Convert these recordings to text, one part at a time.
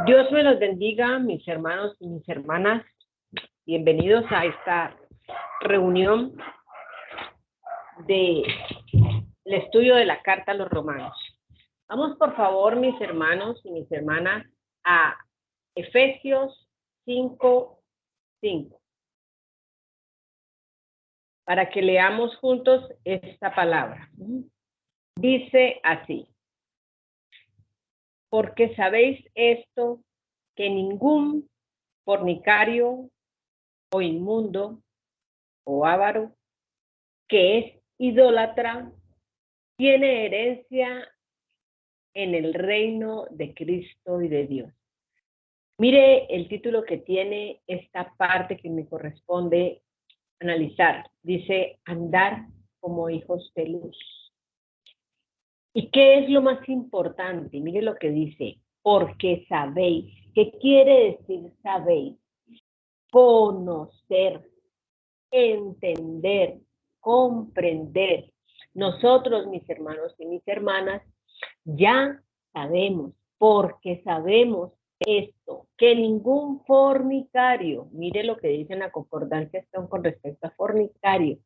Dios me los bendiga, mis hermanos y mis hermanas. Bienvenidos a esta reunión del estudio de la Carta a los Romanos. Vamos, por favor, mis hermanos y mis hermanas, a Efesios 5:5, para que leamos juntos esta palabra. Dice así: porque sabéis esto, que ningún fornicario o inmundo o avaro, que es idólatra, tiene herencia en el reino de Cristo y de Dios. Mire el título que tiene esta parte que me corresponde analizar. Dice, andar como hijos de luz. ¿Y qué es lo más importante? Mire lo que dice, porque sabéis. ¿Qué quiere decir sabéis? Conocer, entender, comprender. Nosotros, mis hermanos y mis hermanas, ya sabemos, porque sabemos esto, que ningún fornicario, mire lo que dice en la concordancia con respecto a fornicario,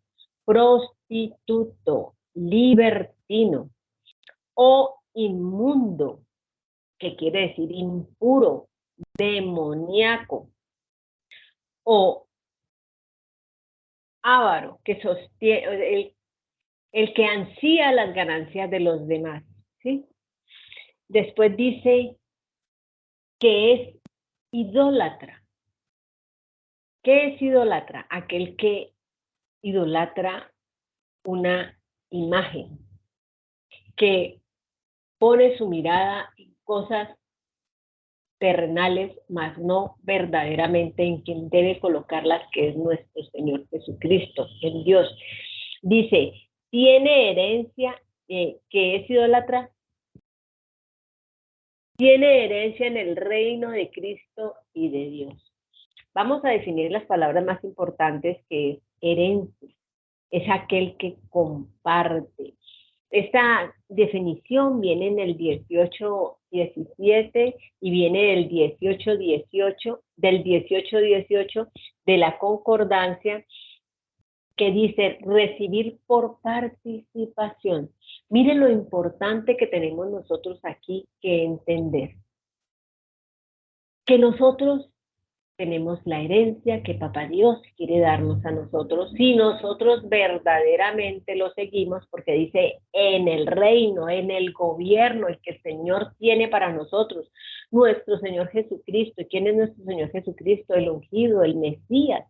prostituto, libertino o inmundo, que quiere decir impuro, demoníaco, o avaro, que sostiene, el que ansía las ganancias de los demás, ¿sí? Después dice que es idólatra. ¿Qué es idólatra? Aquel que idolatra una imagen, que pone su mirada en cosas terrenales, mas no verdaderamente en quien debe colocarlas, que es nuestro Señor Jesucristo, en Dios. Dice, tiene herencia, que es idólatra, tiene herencia en el reino de Cristo y de Dios. Vamos a definir las palabras más importantes, que es herencia. Es aquel que comparte. Esta definición viene en el 18:17 y viene del 18:18 de la concordancia, que dice recibir por participación. Miren lo importante que tenemos nosotros aquí que entender. Que nosotros tenemos la herencia que Papá Dios quiere darnos a nosotros, si nosotros verdaderamente lo seguimos, porque dice en el reino, en el gobierno, el que el Señor tiene para nosotros, nuestro Señor Jesucristo. ¿Y quién es nuestro Señor Jesucristo? El ungido, el Mesías,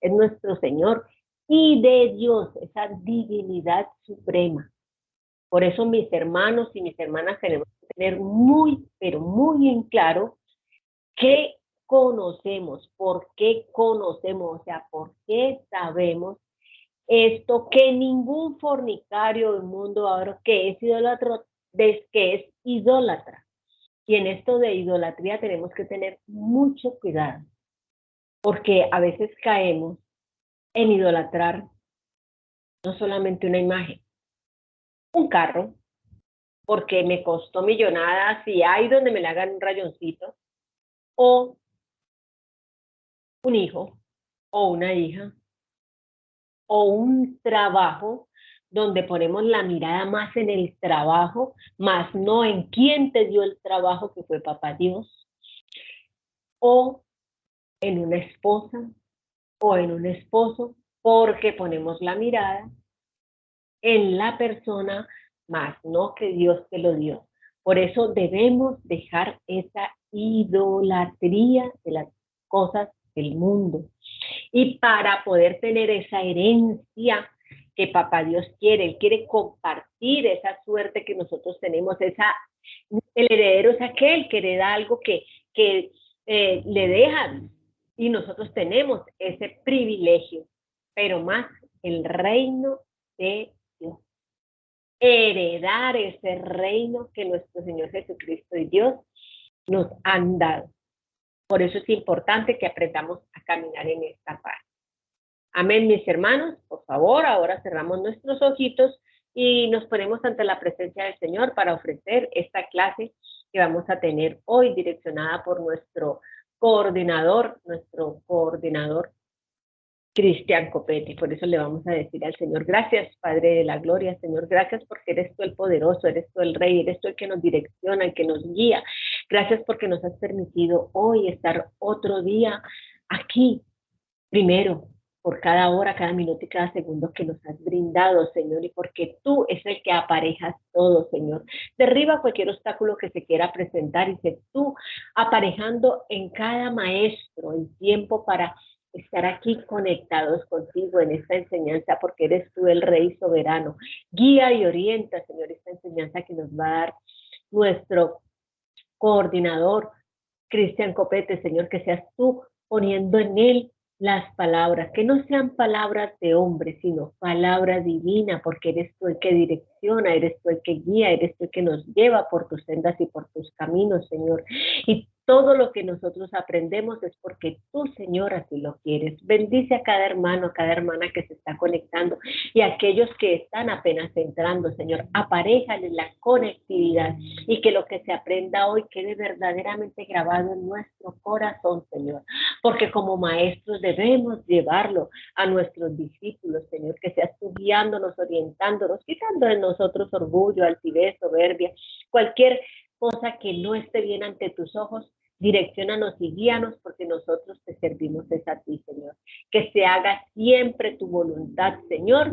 es nuestro Señor, y de Dios, esa divinidad suprema. Por eso, mis hermanos y mis hermanas, tenemos que tener muy, pero muy en claro que conocemos, por qué conocemos, o sea, por qué sabemos esto, que ningún fornicario del mundo ahora que es idólatra, que es idólatra. Y en esto de idolatría tenemos que tener mucho cuidado, porque a veces caemos en idolatrar no solamente una imagen, un carro, porque me costó millonadas y hay donde me le hagan un rayoncito, o un hijo, o una hija, o un trabajo donde ponemos la mirada más en el trabajo, más no en quién te dio el trabajo, que fue Papá Dios, o en una esposa o en un esposo, porque ponemos la mirada en la persona, más no que Dios te lo dio. Por eso debemos dejar esa idolatría de las cosas del mundo. Y para poder tener esa herencia que Papá Dios quiere, Él quiere compartir esa suerte que nosotros tenemos, el heredero es aquel que hereda algo que le dejan, y nosotros tenemos ese privilegio, pero más el reino de Dios. Heredar ese reino que nuestro Señor Jesucristo y Dios nos han dado. Por eso es importante que aprendamos a caminar en esta parte. Amén, mis hermanos. Por favor, ahora cerramos nuestros ojitos y nos ponemos ante la presencia del Señor para ofrecer esta clase que vamos a tener hoy, direccionada por nuestro coordinador Cristian Copete. Por eso le vamos a decir al Señor, gracias, Padre de la Gloria, Señor, gracias porque eres tú el poderoso, eres tú el Rey, eres tú el que nos direcciona, el que nos guía. Gracias porque nos has permitido hoy estar otro día aquí, primero, por cada hora, cada minuto y cada segundo que nos has brindado, Señor, y porque tú es el que aparejas todo, Señor. Derriba cualquier obstáculo que se quiera presentar y sé tú aparejando en cada maestro el tiempo para estar aquí conectados contigo en esta enseñanza, porque eres tú el Rey soberano. Guía y orienta, Señor, esta enseñanza que nos va a dar nuestro coordinador, Cristian Copete, Señor, que seas tú poniendo en él las palabras, que no sean palabras de hombre, sino palabras divinas, porque eres tú el que direcciona, eres tú el que guía, eres tú el que nos lleva por tus sendas y por tus caminos, Señor. Y todo lo que nosotros aprendemos es porque tú, Señor, así lo quieres. Bendice a cada hermano, a cada hermana que se está conectando y a aquellos que están apenas entrando, Señor. Aparéjales la conectividad y que lo que se aprenda hoy quede verdaderamente grabado en nuestro corazón, Señor. Porque como maestros debemos llevarlo a nuestros discípulos, Señor, que seas tú guiándonos, orientándonos, quitando de nosotros orgullo, altivez, soberbia, cualquier cosa que no esté bien ante tus ojos, direcciónanos y guíanos porque nosotros te servimos es a ti, Señor. Que se haga siempre tu voluntad, Señor.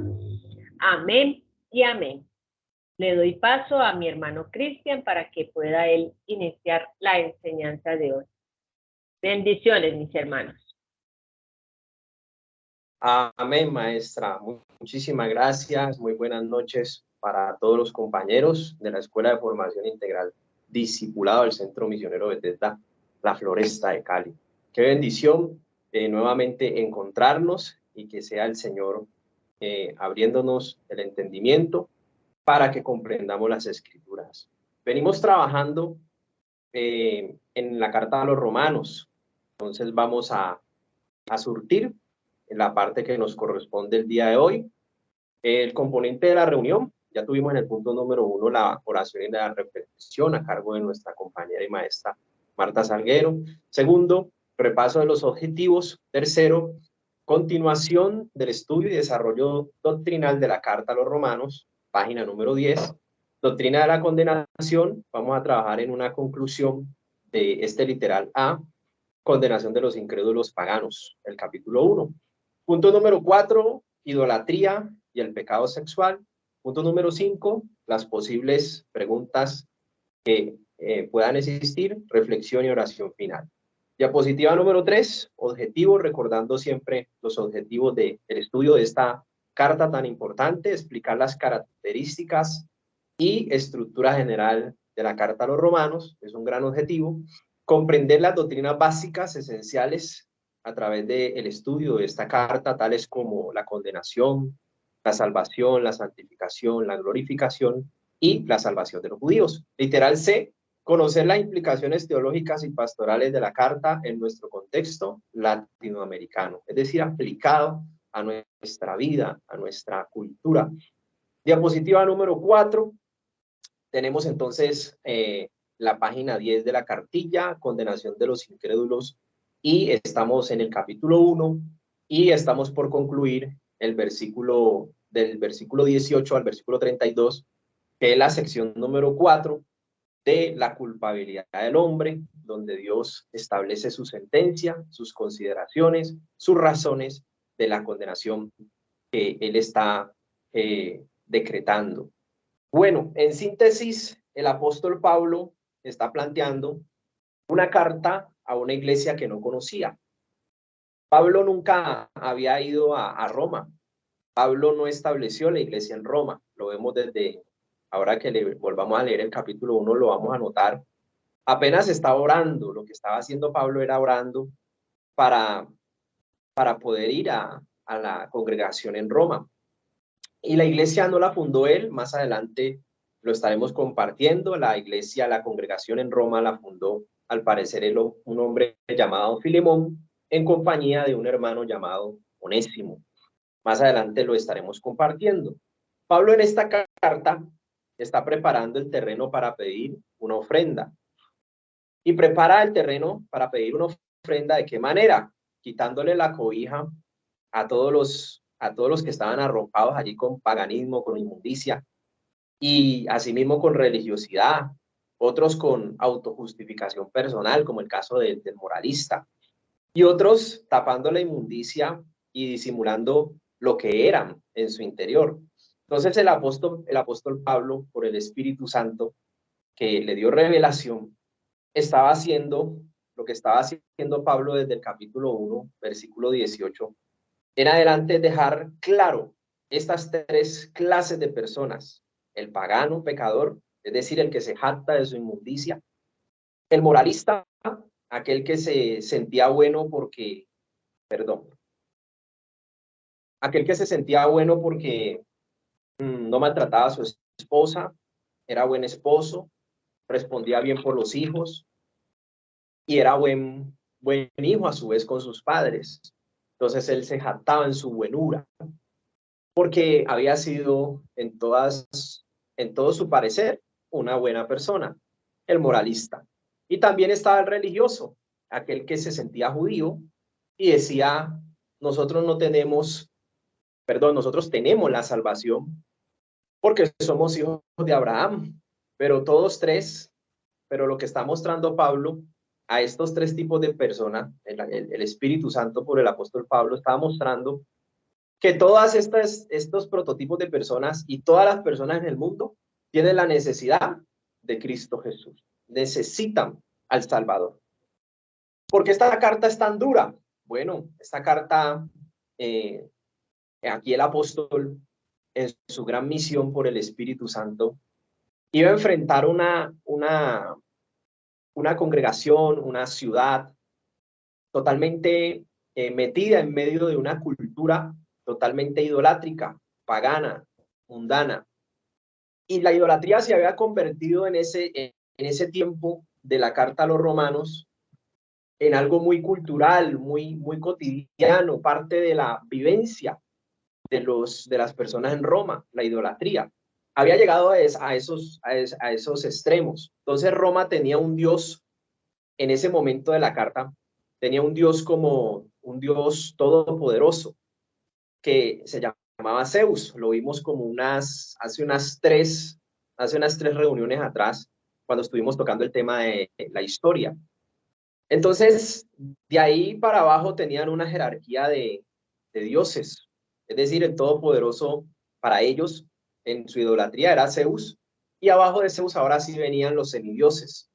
Amén y amén. Le doy paso a mi hermano Cristian para que pueda él iniciar la enseñanza de hoy. Bendiciones, mis hermanos. Amén, maestra. Muchísimas gracias. Muy buenas noches para todos los compañeros de la Escuela de Formación Integral Discipulado del Centro Misionero Bethesda, La Floresta de Cali. Qué bendición nuevamente encontrarnos y que sea el Señor abriéndonos el entendimiento para que comprendamos las Escrituras. Venimos trabajando en la carta a los Romanos, entonces vamos a surtir en la parte que nos corresponde el día de hoy. El componente de la reunión, ya tuvimos en el punto número 1 la oración y la reflexión a cargo de nuestra compañera y maestra Marta Salguero. Segundo, repaso de los objetivos. Tercero, continuación del estudio y desarrollo doctrinal de la carta a los Romanos, página número 10. Doctrina de la condenación, vamos a trabajar en una conclusión de este literal A, condenación de los incrédulos paganos, el capítulo 1. Punto número 4, idolatría y el pecado sexual. Punto número 5, las posibles preguntas que puedan existir, reflexión y oración final. Diapositiva número 3, objetivos, recordando siempre los objetivos del estudio de esta carta tan importante, explicar las características y estructura general de la carta a los romanos, es un gran objetivo. Comprender las doctrinas básicas esenciales a través del estudio de esta carta, tales como la condenación, la salvación, la santificación, la glorificación y la salvación de los judíos. Literal C, conocer las implicaciones teológicas y pastorales de la carta en nuestro contexto latinoamericano, es decir, aplicado a nuestra vida, a nuestra cultura. Diapositiva número 4, tenemos entonces la página 10 de la cartilla, condenación de los incrédulos, y estamos en el capítulo 1 y estamos por concluir el versículo, del versículo 18 al versículo 32, que es la sección número 4 de la culpabilidad del hombre, donde Dios establece su sentencia, sus consideraciones, sus razones de la condenación que Él está decretando. Bueno, en síntesis, el apóstol Pablo está planteando una carta a una iglesia que no conocía. Pablo nunca había ido a Roma. Pablo no estableció la iglesia en Roma. Lo vemos desde, ahora que le volvamos a leer el capítulo 1, lo vamos a notar. Apenas estaba orando. Lo que estaba haciendo Pablo era orando para poder ir a la congregación en Roma. Y la iglesia no la fundó él, más adelante lo estaremos compartiendo. La iglesia, la congregación en Roma la fundó, al parecer, un hombre llamado Filemón, en compañía de un hermano llamado Onésimo. Más adelante lo estaremos compartiendo. Pablo en esta carta está preparando el terreno para pedir una ofrenda. y prepara el terreno para pedir una ofrenda. ¿De qué manera? Quitándole la cobija a todos los que estaban arropados allí con paganismo, con inmundicia, y asimismo con religiosidad, otros con autojustificación personal, como el caso del moralista, y otros tapando la inmundicia y disimulando lo que eran en su interior. Entonces el apóstol Pablo, por el Espíritu Santo, que le dio revelación, estaba haciendo lo que estaba haciendo Pablo desde el capítulo 1, versículo 18, en adelante dejar claro estas tres clases de personas: el pagano pecador, es decir, el que se jacta de su inmundicia; el moralista, aquel que se sentía bueno porque, perdón, aquel que se sentía bueno porque no maltrataba a su esposa, era buen esposo, respondía bien por los hijos y era buen hijo a su vez con sus padres. Entonces él se jactaba en su buenura, porque había sido en todo su parecer una buena persona, el moralista. Y también estaba el religioso, aquel que se sentía judío y decía, nosotros tenemos la salvación porque somos hijos de Abraham. Pero pero lo que está mostrando Pablo a estos tres tipos de personas, el Espíritu Santo por el apóstol Pablo, estaba mostrando que todas estos prototipos de personas y todas las personas en el mundo tienen la necesidad de Cristo Jesús. Necesitan al Salvador. ¿Por qué esta carta es tan dura? Bueno, esta carta, aquí el apóstol, en su gran misión por el Espíritu Santo, iba a enfrentar una congregación, una ciudad totalmente metida en medio de una cultura totalmente idolátrica, pagana, mundana. Y la idolatría se había convertido en ese tiempo de la carta a los romanos en algo muy cultural, muy cotidiano, parte de la vivencia de las personas en Roma, la idolatría. Había llegado a esos extremos. Entonces Roma tenía un dios en ese momento de la carta, tenía un dios como un dios todopoderoso que se llamaba Zeus. Lo vimos como hace unas tres reuniones atrás, cuando estuvimos tocando el tema de la historia. Entonces, de ahí para abajo tenían una jerarquía de dioses, es decir, el todopoderoso para ellos en su idolatría era Zeus, y abajo de Zeus ahora sí venían los semidioses,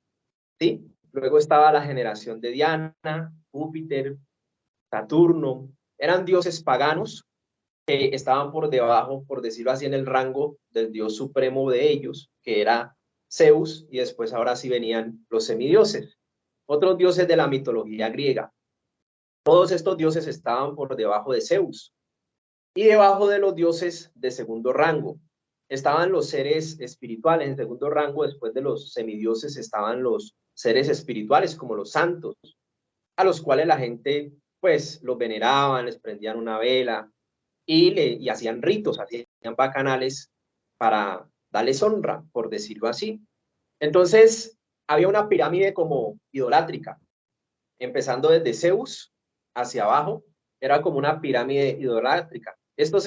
¿sí? Luego estaba la generación de Diana, Júpiter, Saturno, eran dioses paganos que estaban por debajo, por decirlo así, en el rango del dios supremo de ellos, que era Zeus, y después ahora sí venían los semidioses, otros dioses de la mitología griega. Todos estos dioses estaban por debajo de Zeus, y debajo de los dioses de segundo rango estaban los seres espirituales. En segundo rango, después de los semidioses, estaban los seres espirituales, como los santos, a los cuales la gente pues los veneraban, les prendían una vela y hacían ritos, hacían bacanales para darles honra, por decirlo así. Entonces había una pirámide como idolátrica, empezando desde Zeus hacia abajo, era como una pirámide idolátrica. Estos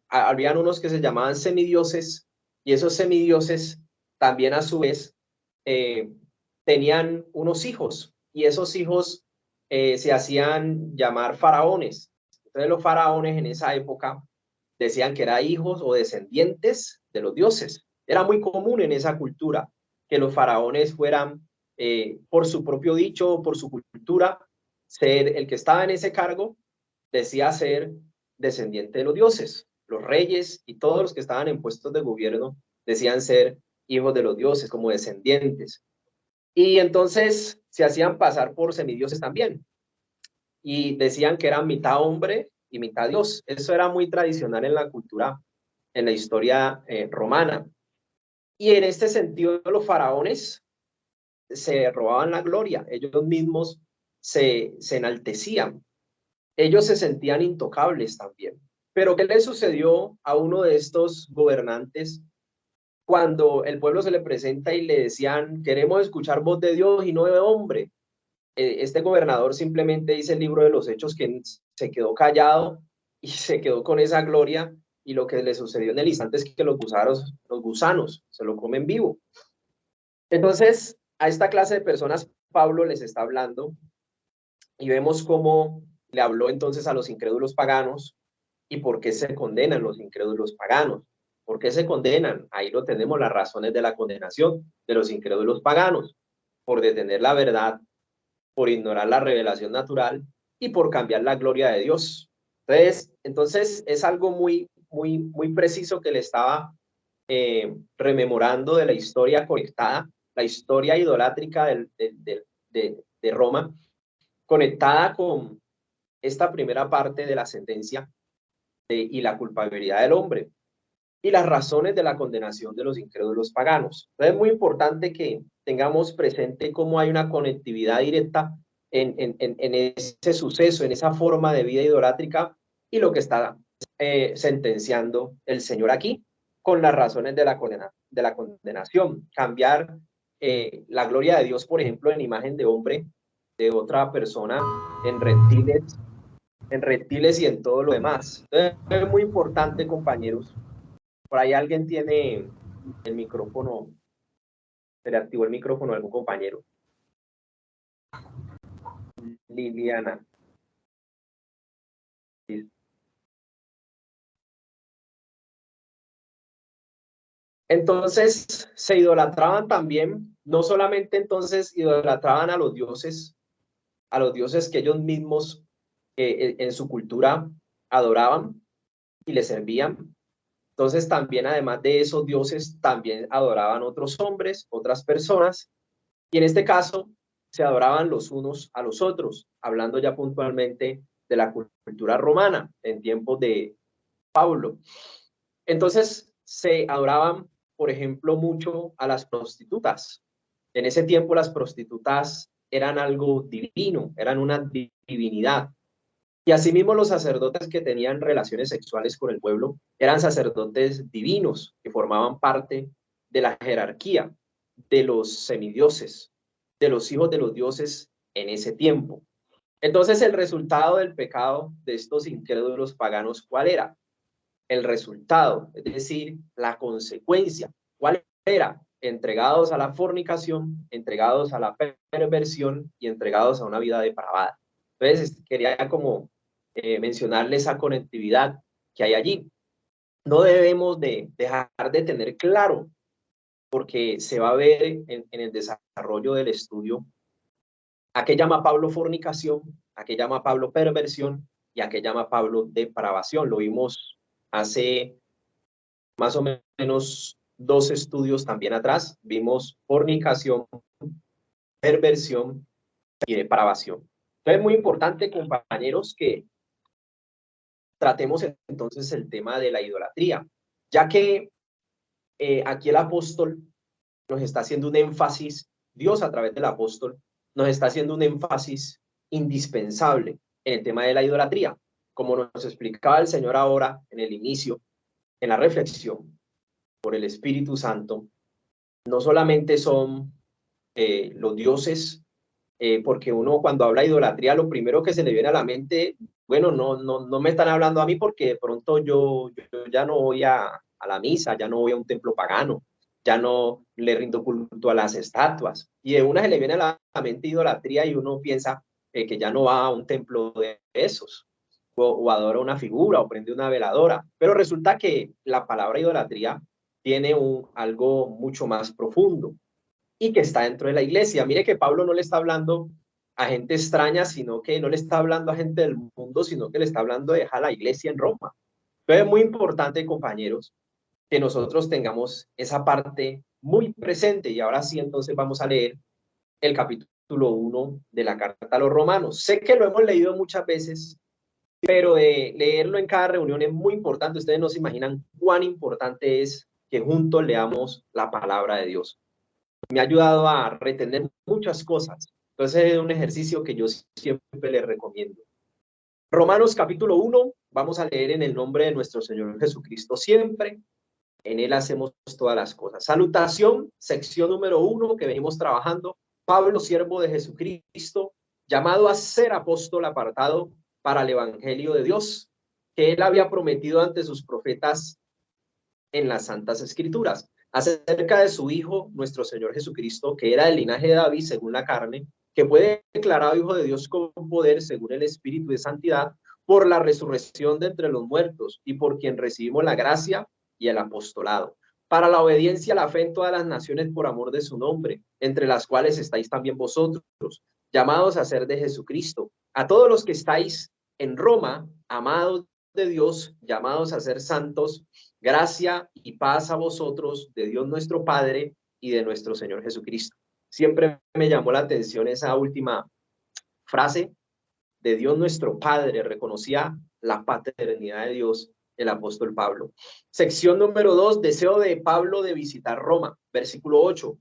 habían unos que se llamaban semidioses, y esos semidioses también a su vez tenían unos hijos, y esos hijos se hacían llamar faraones. Entonces los faraones en esa época decían que eran hijos o descendientes de los dioses. Era muy común en esa cultura que los faraones fueran, por su propio dicho, por su cultura, ser el que estaba en ese cargo, decía ser descendiente de los dioses. Los reyes y todos los que estaban en puestos de gobierno decían ser hijos de los dioses, como descendientes. Y entonces se hacían pasar por semidioses también. Y decían que eran mitad hombre y mitad Dios. Eso era muy tradicional en la cultura, en la historia romana. Y en este sentido, los faraones se robaban la gloria. Ellos mismos se enaltecían. Ellos se sentían intocables también. Pero ¿qué le sucedió a uno de estos gobernantes cuando el pueblo se le presenta y le decían, queremos escuchar voz de Dios y no de hombre, este gobernador simplemente dice el libro de los Hechos que se quedó callado y se quedó con esa gloria, y lo que le sucedió en el instante es que los gusanos se lo comen vivo. Entonces, a esta clase de personas Pablo les está hablando, y vemos cómo le habló entonces a los incrédulos paganos y por qué se condenan los incrédulos paganos. ¿Por qué se condenan? Ahí lo tenemos, las razones de la condenación de los incrédulos paganos: por detener la verdad, por ignorar la revelación natural y por cambiar la gloria de Dios. Entonces es algo muy preciso que le estaba rememorando de la historia conectada, la historia idolátrica de Roma, conectada con esta primera parte de la sentencia y la culpabilidad del hombre y las razones de la condenación de los incrédulos paganos. Entonces es muy importante que tengamos presente cómo hay una conectividad directa en ese suceso, en esa forma de vida idolátrica, y lo que está sentenciando el Señor aquí con las razones de la condenación. Cambiar la gloria de Dios, por ejemplo, en imagen de hombre, de otra persona, en reptiles y en todo lo demás. Entonces, es muy importante, compañeros. Por ahí alguien tiene el micrófono, se le activó el micrófono a algún compañero. Liliana. Entonces se idolatraban también, no solamente entonces idolatraban a los dioses que ellos mismos en su cultura adoraban y les servían. Entonces también, además de esos dioses, también adoraban otros hombres, otras personas, y en este caso se adoraban los unos a los otros, hablando ya puntualmente de la cultura romana en tiempos de Pablo. Entonces se adoraban, por ejemplo, mucho a las prostitutas. En ese tiempo las prostitutas eran algo divino, eran una divinidad. Y asimismo los sacerdotes que tenían relaciones sexuales con el pueblo eran sacerdotes divinos que formaban parte de la jerarquía de los semidioses, de los hijos de los dioses en ese tiempo. Entonces el resultado del pecado de estos incrédulos paganos, ¿cuál era? El resultado, es decir, la consecuencia, ¿cuál era? Entregados a la fornicación, entregados a la perversión y entregados a una vida depravada. Entonces quería como mencionarle esa conectividad que hay allí. No debemos de dejar de tener claro, porque se va a ver en el desarrollo del estudio, a qué llama Pablo fornicación, a qué llama Pablo perversión y a qué llama Pablo depravación. Lo vimos hace más o menos 2 estudios también atrás. Vimos fornicación, perversión y depravación. Entonces es muy importante, compañeros, que tratemos entonces el tema de la idolatría, ya que aquí el apóstol nos está haciendo un énfasis, Dios a través del apóstol nos está haciendo un énfasis indispensable en el tema de la idolatría. Como nos explicaba el Señor ahora en el inicio, en la reflexión, por el Espíritu Santo, no solamente son los dioses, porque uno cuando habla de idolatría, lo primero que se le viene a la mente, bueno, no me están hablando a mí porque de pronto yo ya no voy a la misa, ya no voy a un templo pagano, ya no le rindo culto a las estatuas. Y de una se le viene a la mente idolatría y uno piensa que ya no va a un templo de esos, o adora una figura, o prende una veladora. Pero resulta que la palabra idolatría tiene algo mucho más profundo y que está dentro de la iglesia. Mire que Pablo no le está hablando a gente extraña, sino que no le está hablando a gente del mundo, sino que le está hablando de la iglesia en Roma. Entonces es muy importante, compañeros, que nosotros tengamos esa parte muy presente. Y ahora sí, entonces vamos a leer el capítulo 1 de la carta a los romanos. Sé que lo hemos leído muchas veces, pero de leerlo en cada reunión es muy importante. Ustedes no se imaginan cuán importante es que juntos leamos la palabra de Dios. Me ha ayudado a retener muchas cosas. Entonces es un ejercicio que yo siempre les recomiendo. Romanos capítulo 1, vamos a leer en el nombre de nuestro Señor Jesucristo siempre. en él hacemos todas las cosas. Salutación, sección número 1 que venimos trabajando. Pablo, siervo de Jesucristo, llamado a ser apóstol apartado para el evangelio de Dios, que él había prometido ante sus profetas en las Santas Escrituras, acerca de su Hijo, nuestro Señor Jesucristo, que era del linaje de David según la carne, que fue declarado Hijo de Dios con poder según el Espíritu de santidad, por la resurrección de entre los muertos y por quien recibimos la gracia y el apostolado, para la obediencia a la fe en todas las naciones por amor de su nombre, entre las cuales estáis también vosotros, llamados a ser de Jesucristo. A todos los que estáis en Roma, amados de Dios, llamados a ser santos, gracia y paz a vosotros, de Dios nuestro Padre y de nuestro Señor Jesucristo. Siempre me llamó la atención esa última frase, de Dios nuestro Padre. Reconocía la paternidad de Dios el apóstol Pablo. Sección número 2, deseo de Pablo de visitar Roma. Versículo 8.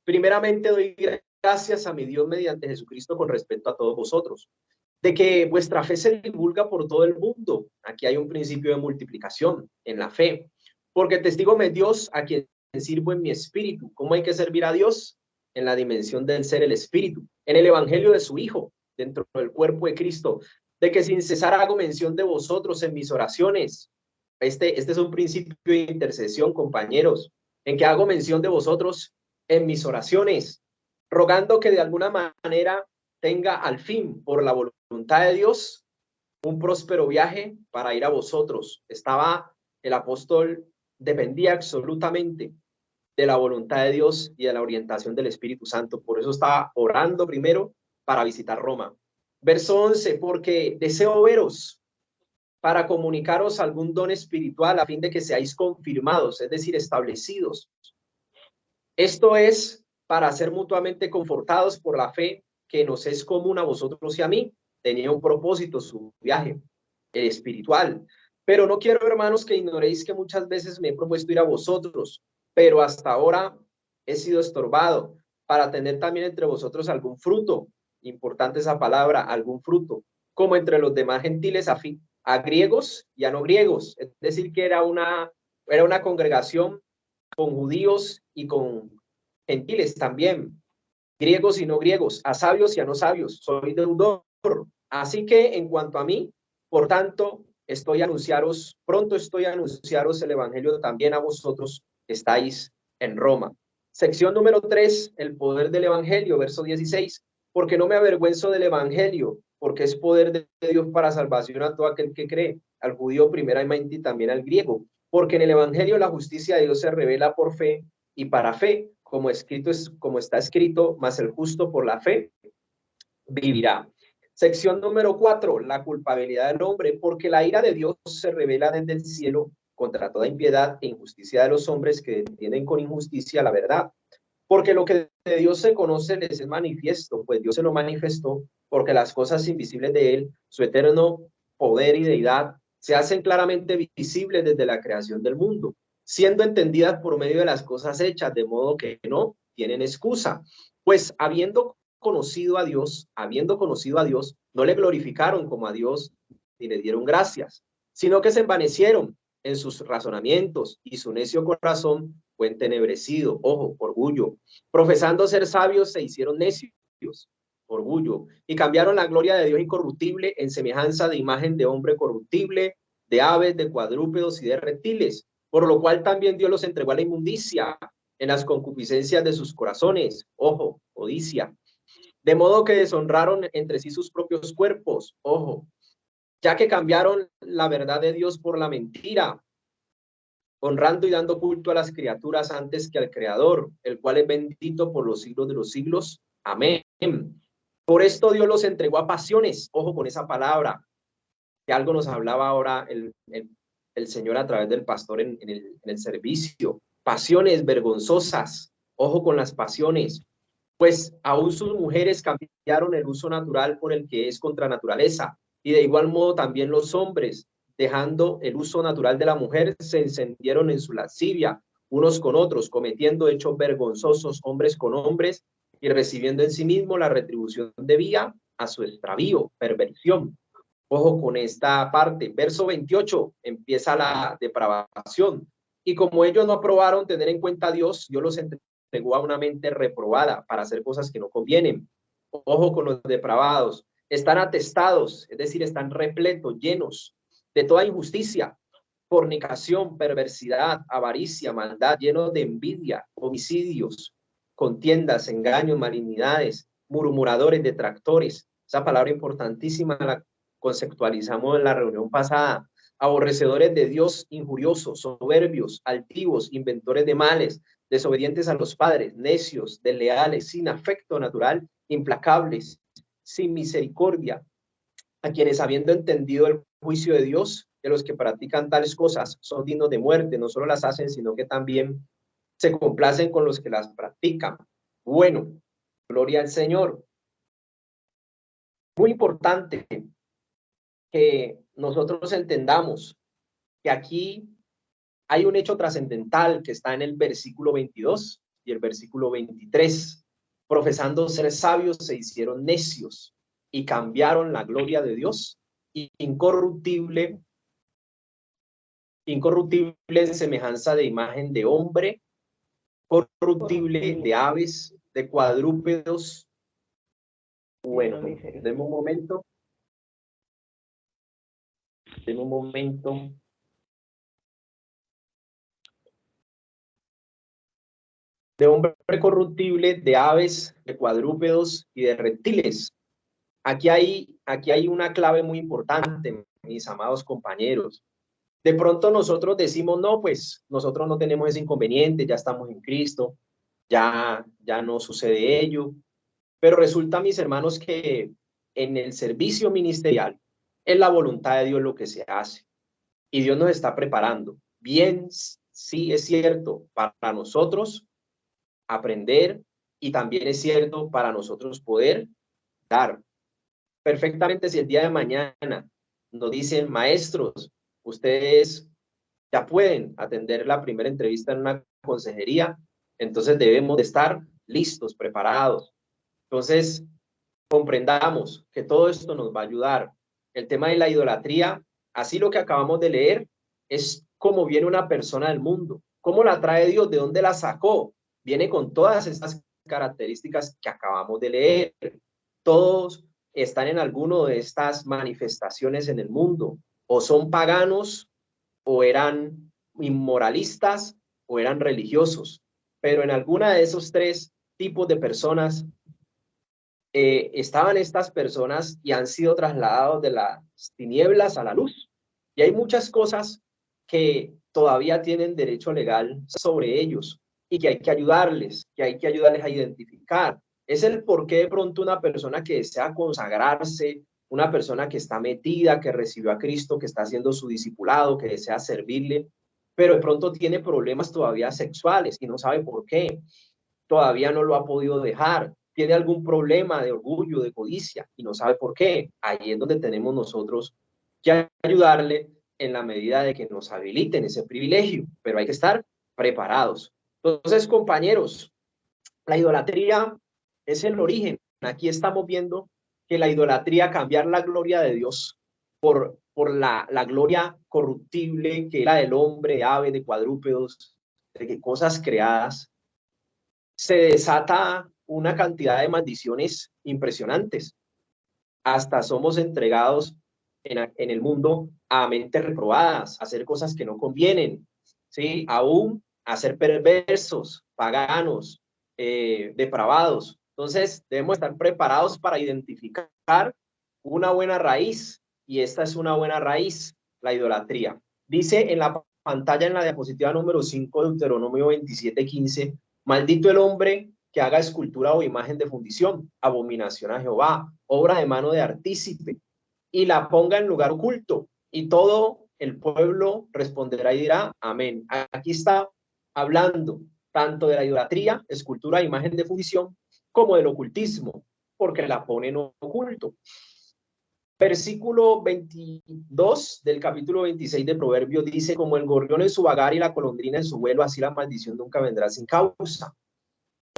Primeramente doy gracias a mi Dios mediante Jesucristo con respecto a todos vosotros, de que vuestra fe se divulga por todo el mundo. Aquí hay un principio de multiplicación en la fe, porque testigo me Dios a quien sirvo en mi espíritu. ¿Cómo hay que servir a Dios? En la dimensión del ser el espíritu, en el evangelio de su Hijo, dentro del cuerpo de Cristo, de que sin cesar hago mención de vosotros en mis oraciones. Este es un principio de intercesión, compañeros, en que hago mención de vosotros en mis oraciones, rogando que de alguna manera tenga al fin, por la voluntad de Dios, un próspero viaje para ir a vosotros. El apóstol dependía absolutamente de la voluntad de Dios y de la orientación del Espíritu Santo. Por eso estaba orando primero para visitar Roma. Verso 11, porque deseo veros para comunicaros algún don espiritual a fin de que seáis confirmados, es decir, establecidos. Esto es para ser mutuamente confortados por la fe que nos es común a vosotros y a mí. Tenía un propósito su viaje espiritual. Pero no quiero, hermanos, que ignoréis que muchas veces me he propuesto ir a vosotros, pero hasta ahora he sido estorbado para tener también entre vosotros algún fruto. Importante esa palabra, algún fruto, como entre los demás gentiles a griegos y a no griegos. Es decir, que era una congregación con judíos y con gentiles también, griegos y no griegos, a sabios y a no sabios. Soy deudor. Así que en cuanto a mí, por tanto, pronto estoy a anunciaros el evangelio también a vosotros que estáis en Roma. Sección número 3, el poder del evangelio, verso 16. Porque no me avergüenzo del evangelio, porque es poder de Dios para salvación a todo aquel que cree, al judío primeramente y también al griego. Porque en el evangelio la justicia de Dios se revela por fe y para fe, como está escrito, mas el justo por la fe vivirá. Sección número 4, la culpabilidad del hombre, porque la ira de Dios se revela desde el cielo contra toda impiedad e injusticia de los hombres que detienen con injusticia la verdad. Porque lo que de Dios se conoce les es manifiesto, pues Dios se lo manifestó, porque las cosas invisibles de él, su eterno poder y deidad, se hacen claramente visibles desde la creación del mundo, siendo entendidas por medio de las cosas hechas, de modo que no tienen excusa. Pues habiendo conocido a Dios, no le glorificaron como a Dios ni le dieron gracias, sino que se envanecieron en sus razonamientos y su necio corazón fue entenebrecido. Ojo, orgullo. Profesando ser sabios se hicieron necios, orgullo, y cambiaron la gloria de Dios incorruptible en semejanza de imagen de hombre corruptible, de aves, de cuadrúpedos y de reptiles, por lo cual también Dios los entregó a la inmundicia en las concupiscencias de sus corazones. Ojo, codicia. De modo que deshonraron entre sí sus propios cuerpos. Ojo, ya que cambiaron la verdad de Dios por la mentira, honrando y dando culto a las criaturas antes que al Creador, el cual es bendito por los siglos de los siglos. Amén. Por esto Dios los entregó a pasiones. Ojo con esa palabra, que algo nos hablaba ahora el Señor a través del pastor en el servicio. Pasiones vergonzosas. Ojo con las pasiones. Pues aún sus mujeres cambiaron el uso natural por el que es contra naturaleza, y de igual modo también los hombres, dejando el uso natural de la mujer, se encendieron en su lascivia, unos con otros, cometiendo hechos vergonzosos hombres con hombres, y recibiendo en sí mismo la retribución debida a su extravío, perversión. Ojo con esta parte. Verso 28, empieza la depravación. Y como ellos no aprobaron tener en cuenta a Dios, Dios los entregó a una mente reprobada para hacer cosas que no convienen. Ojo con los depravados. Están atestados, es decir, están repletos, llenos de toda injusticia, fornicación, perversidad, avaricia, maldad, llenos de envidia, homicidios, contiendas, engaños, malignidades, murmuradores, detractores. Esa palabra importantísima la conceptualizamos en la reunión pasada. Aborrecedores de Dios, injuriosos, soberbios, altivos, inventores de males, desobedientes a los padres, necios, desleales, sin afecto natural, implacables, sin misericordia, a quienes habiendo entendido el juicio de Dios, de los que practican tales cosas, son dignos de muerte, no solo las hacen, sino que también se complacen con los que las practican. Bueno, gloria al Señor. Muy importante que nosotros entendamos que aquí hay un hecho trascendental que está en el versículo 22 y el versículo 23. Profesando ser sabios, se hicieron necios y cambiaron la gloria de Dios incorruptible en semejanza de imagen de hombre, corruptible de aves, de cuadrúpedos. Bueno, denme un momento. Denme un momento. De hombre corruptible, de aves, de cuadrúpedos y de reptiles. Aquí hay una clave muy importante, mis amados compañeros. De pronto nosotros decimos, no, pues nosotros no tenemos ese inconveniente, ya estamos en Cristo, ya no sucede ello. Pero resulta, mis hermanos, que en el servicio ministerial es la voluntad de Dios lo que se hace. Y Dios nos está preparando. Bien, sí es cierto, para nosotros aprender y también es cierto para nosotros poder dar. Perfectamente, si el día de mañana nos dicen, maestros, ustedes ya pueden atender la primera entrevista en una consejería, entonces debemos de estar listos, preparados. Entonces, comprendamos que todo esto nos va a ayudar. El tema de la idolatría, así lo que acabamos de leer, es cómo viene una persona del mundo, cómo la trae Dios, de dónde la sacó. Viene con todas estas características que acabamos de leer. Todos están en alguno de estas manifestaciones en el mundo, o son paganos, o eran inmoralistas, o eran religiosos, pero en alguna de esos tres tipos de personas estaban estas personas y han sido trasladados de las tinieblas a la luz. Y hay muchas cosas que todavía tienen derecho legal sobre ellos y que hay que ayudarles a identificar. Es el por qué de pronto una persona que desea consagrarse, una persona que está metida, que recibió a Cristo, que está haciendo su discipulado, que desea servirle, pero de pronto tiene problemas todavía sexuales y no sabe por qué. Todavía no lo ha podido dejar. Tiene algún problema de orgullo, de codicia y no sabe por qué. Ahí es donde tenemos nosotros que ayudarle en la medida de que nos habiliten ese privilegio, pero hay que estar preparados. Entonces, compañeros, la idolatría es el origen. Aquí estamos viendo que la idolatría, cambiar la gloria de Dios por la gloria corruptible que era del hombre, de aves, de cuadrúpedos, de cosas creadas, se desata una cantidad de maldiciones impresionantes. Hasta somos entregados en el mundo a mentes reprobadas, a hacer cosas que no convienen, ¿sí? Aún a ser perversos, paganos, depravados. Entonces, debemos estar preparados para identificar una buena raíz, y esta es una buena raíz, la idolatría. Dice en la pantalla, en la diapositiva número 5, Deuteronomio 27:15, maldito el hombre que haga escultura o imagen de fundición, abominación a Jehová, obra de mano de artícipe, y la ponga en lugar oculto, y todo el pueblo responderá y dirá, amén. Aquí está hablando tanto de la idolatría, escultura, imagen de fundición, como del ocultismo, porque la pone en oculto. Versículo 22 del capítulo 26 de Proverbios dice, como el gorrión en su vagar y la golondrina en su vuelo, así la maldición nunca vendrá sin causa.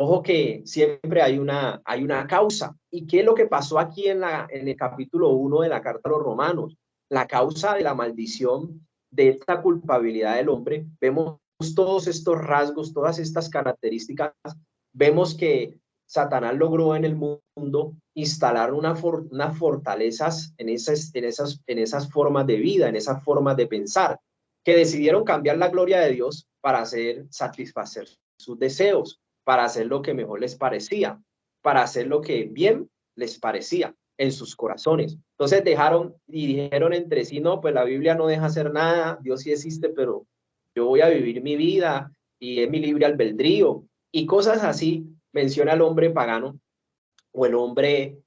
Ojo que siempre hay una causa. ¿Y qué es lo que pasó aquí en el capítulo 1 de la carta a los Romanos? La causa de la maldición, de esta culpabilidad del hombre, vemos todos estos rasgos, todas estas características, vemos que Satanás logró en el mundo instalar unas fortalezas en esas formas de vida, en esas formas de pensar, que decidieron cambiar la gloria de Dios para satisfacer sus deseos, para hacer lo que mejor les parecía, para hacer lo que bien les parecía en sus corazones. Entonces dejaron y dijeron entre sí, no, pues la Biblia no deja hacer nada, Dios sí existe, pero yo voy a vivir mi vida y es mi libre albedrío y cosas así. Menciona al hombre pagano o el hombre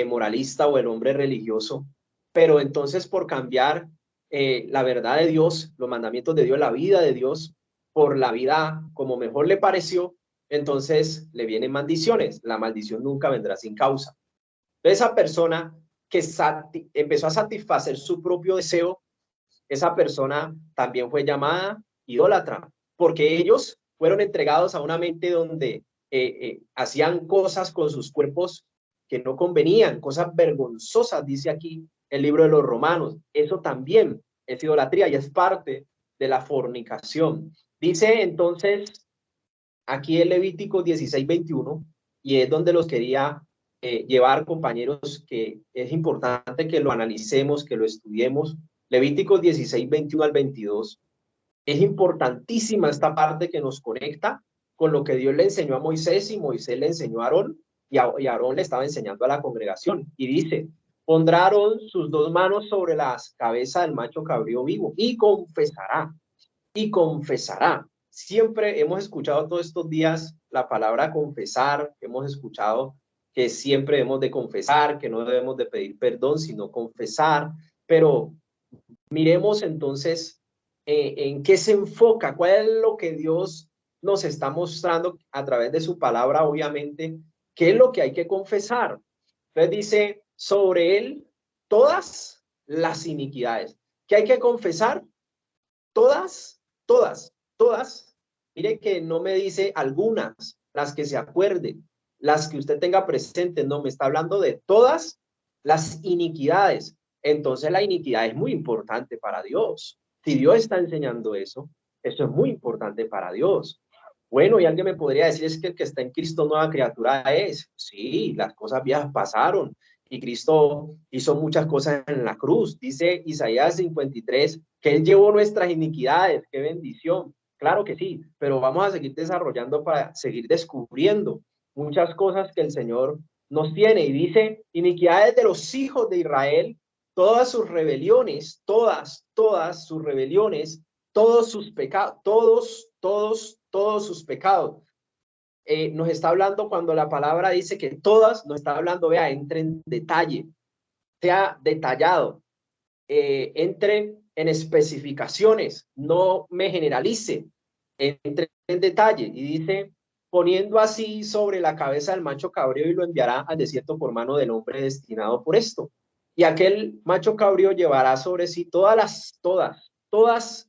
moralista o el hombre religioso, pero entonces por cambiar la verdad de Dios, los mandamientos de Dios, la vida de Dios, por la vida como mejor le pareció, entonces le vienen maldiciones. La maldición nunca vendrá sin causa. Entonces esa persona que empezó a satisfacer su propio deseo, esa persona también fue llamada idólatra, porque ellos fueron entregados a una mente donde hacían cosas con sus cuerpos que no convenían, cosas vergonzosas, dice aquí el libro de los Romanos. Eso también es idolatría y es parte de la fornicación. Dice entonces aquí el Levítico 16:21, y es donde los quería llevar, compañeros, que es importante que lo analicemos, que lo estudiemos. Levíticos 16:21 al 22. Es importantísima esta parte que nos conecta con lo que Dios le enseñó a Moisés y Moisés le enseñó a Aarón y Aarón le estaba enseñando a la congregación. Y dice, pondrá Aarón sus dos manos sobre las cabezas del macho cabrío vivo y confesará, y confesará. Siempre hemos escuchado todos estos días la palabra confesar, hemos escuchado que siempre debemos de confesar, que no debemos de pedir perdón, sino confesar, pero miremos entonces en qué se enfoca, cuál es lo que Dios nos está mostrando a través de su palabra, obviamente, qué es lo que hay que confesar. Entonces dice, sobre él todas las iniquidades. ¿Qué hay que confesar? Todas, todas, todas. Mire que no me dice algunas, las que se acuerden, las que usted tenga presente, no, me está hablando de todas las iniquidades. Entonces la iniquidad es muy importante para Dios. Si Dios está enseñando eso, eso es muy importante para Dios. Bueno, y alguien me podría decir, es que el que está en Cristo nueva criatura es. Sí, las cosas viejas pasaron y Cristo hizo muchas cosas en la cruz. Dice Isaías 53 que Él llevó nuestras iniquidades. ¡Qué bendición! Claro que sí, pero vamos a seguir desarrollando para seguir descubriendo muchas cosas que el Señor nos tiene. Y dice, iniquidades de los hijos de Israel, todas sus rebeliones, todas sus rebeliones, todos sus pecados, todos sus pecados. Nos está hablando cuando la palabra dice que todas, nos está hablando, vea, entre en detalle, sea detallado, entre en especificaciones, no me generalice, entre en detalle. Y dice, poniendo así sobre la cabeza del macho cabrío y lo enviará al desierto por mano del hombre destinado por esto. Y aquel macho cabrío llevará sobre sí todas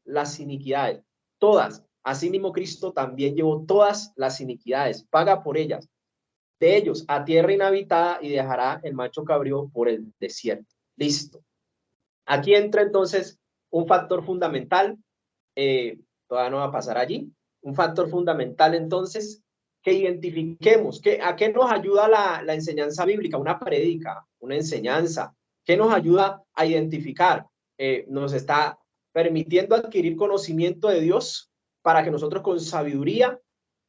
las iniquidades, todas. Asimismo, Cristo también llevó todas las iniquidades, paga por ellas, de ellos a tierra inhabitada y dejará el macho cabrío por el desierto. Listo. Aquí entra entonces un factor fundamental, todavía no va a pasar allí, un factor fundamental entonces que identifiquemos, ¿a qué nos ayuda la enseñanza bíblica? Una prédica, una enseñanza, ¿qué nos ayuda a identificar? Nos está permitiendo adquirir conocimiento de Dios para que nosotros con sabiduría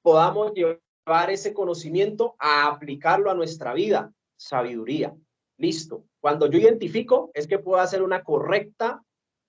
podamos llevar ese conocimiento a aplicarlo a nuestra vida. Sabiduría. Listo. Cuando yo identifico, es que puedo hacer una correcta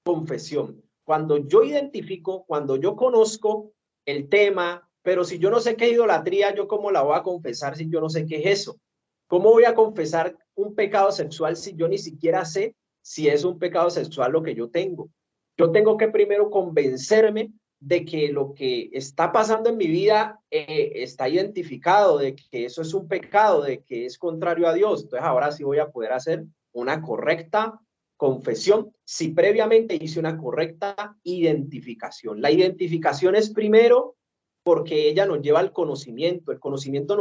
confesión. Cuando yo identifico, cuando yo conozco el tema, pero si yo no sé qué es idolatría, ¿yo cómo la voy a confesar si yo no sé qué es eso? ¿Cómo voy a confesar un pecado sexual si yo ni siquiera sé si es un pecado sexual lo que yo tengo? Yo tengo que primero convencerme de que lo que está pasando en mi vida está identificado, de que eso es un pecado, de que es contrario a Dios. Entonces ahora sí voy a poder hacer una correcta confesión si previamente hice una correcta identificación. La identificación es primero porque ella nos lleva al conocimiento. El conocimiento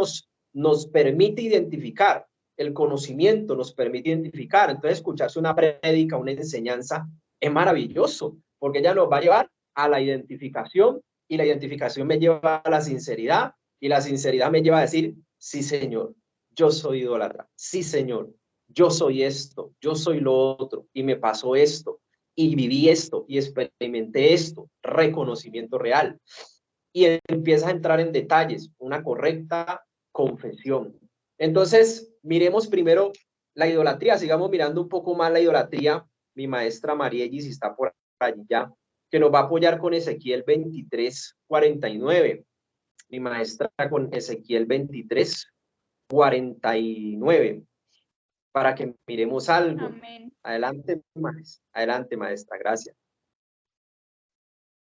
nos permite identificar. El conocimiento nos permite identificar. Entonces escucharse una prédica, una enseñanza es maravilloso porque ella nos va a llevar a la identificación y la identificación me lleva a la sinceridad, y la sinceridad me lleva a decir, sí, Señor, yo soy idólatra, sí, Señor, yo soy esto, yo soy lo otro, y me pasó esto, y viví esto, y experimenté esto, reconocimiento real. Y empieza a entrar en detalles, una correcta confesión. Entonces, miremos primero la idolatría, sigamos mirando un poco más la idolatría. Mi maestra Marielli, si está por allí ya, que nos va a apoyar con Ezequiel 23:49. Mi maestra con Ezequiel 23:49, para que miremos algo. Amén. Adelante, maestra, gracias.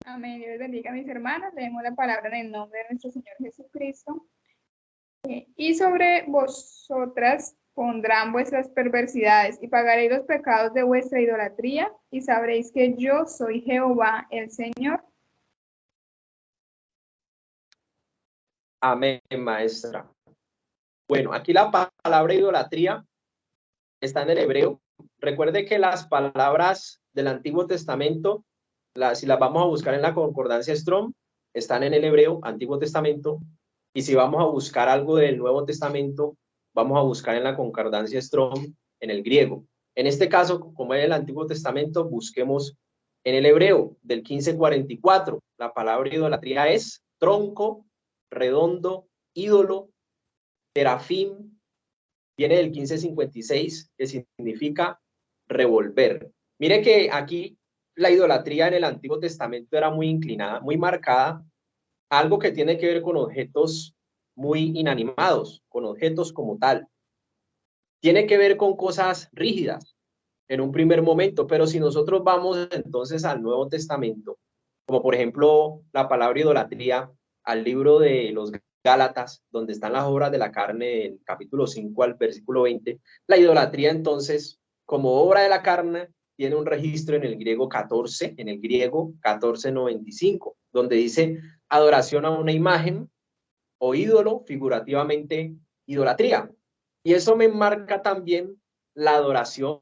Amén. Dios bendiga a mis hermanos. Leemos la palabra en el nombre de nuestro Señor Jesucristo. Y sobre vosotras pondrán vuestras perversidades y pagaréis los pecados de vuestra idolatría y sabréis que yo soy Jehová el Señor. Amén, maestra. Bueno, aquí la palabra idolatría está en el hebreo. Recuerde que las palabras del Antiguo Testamento, si las vamos a buscar en la concordancia Strong, están en el hebreo, Antiguo Testamento, y si vamos a buscar algo del Nuevo Testamento, vamos a buscar en la concordancia Strong, en el griego. En este caso, como es el Antiguo Testamento, busquemos en el hebreo del 1544. La palabra idolatría es tronco, redondo, ídolo, terafim, viene del 1556, que significa revolver. Mire que aquí la idolatría en el Antiguo Testamento era muy inclinada, muy marcada, algo que tiene que ver con objetos muy inanimados, con objetos como tal. Tiene que ver con cosas rígidas en un primer momento, pero si nosotros vamos entonces al Nuevo Testamento, como por ejemplo la palabra idolatría, al libro de los Gálatas, donde están las obras de la carne, del capítulo 5 al versículo 20, la idolatría entonces, como obra de la carne, tiene un registro en el griego 14, en el griego 1495, donde dice adoración a una imagen o ídolo, figurativamente idolatría. Y eso me marca también la adoración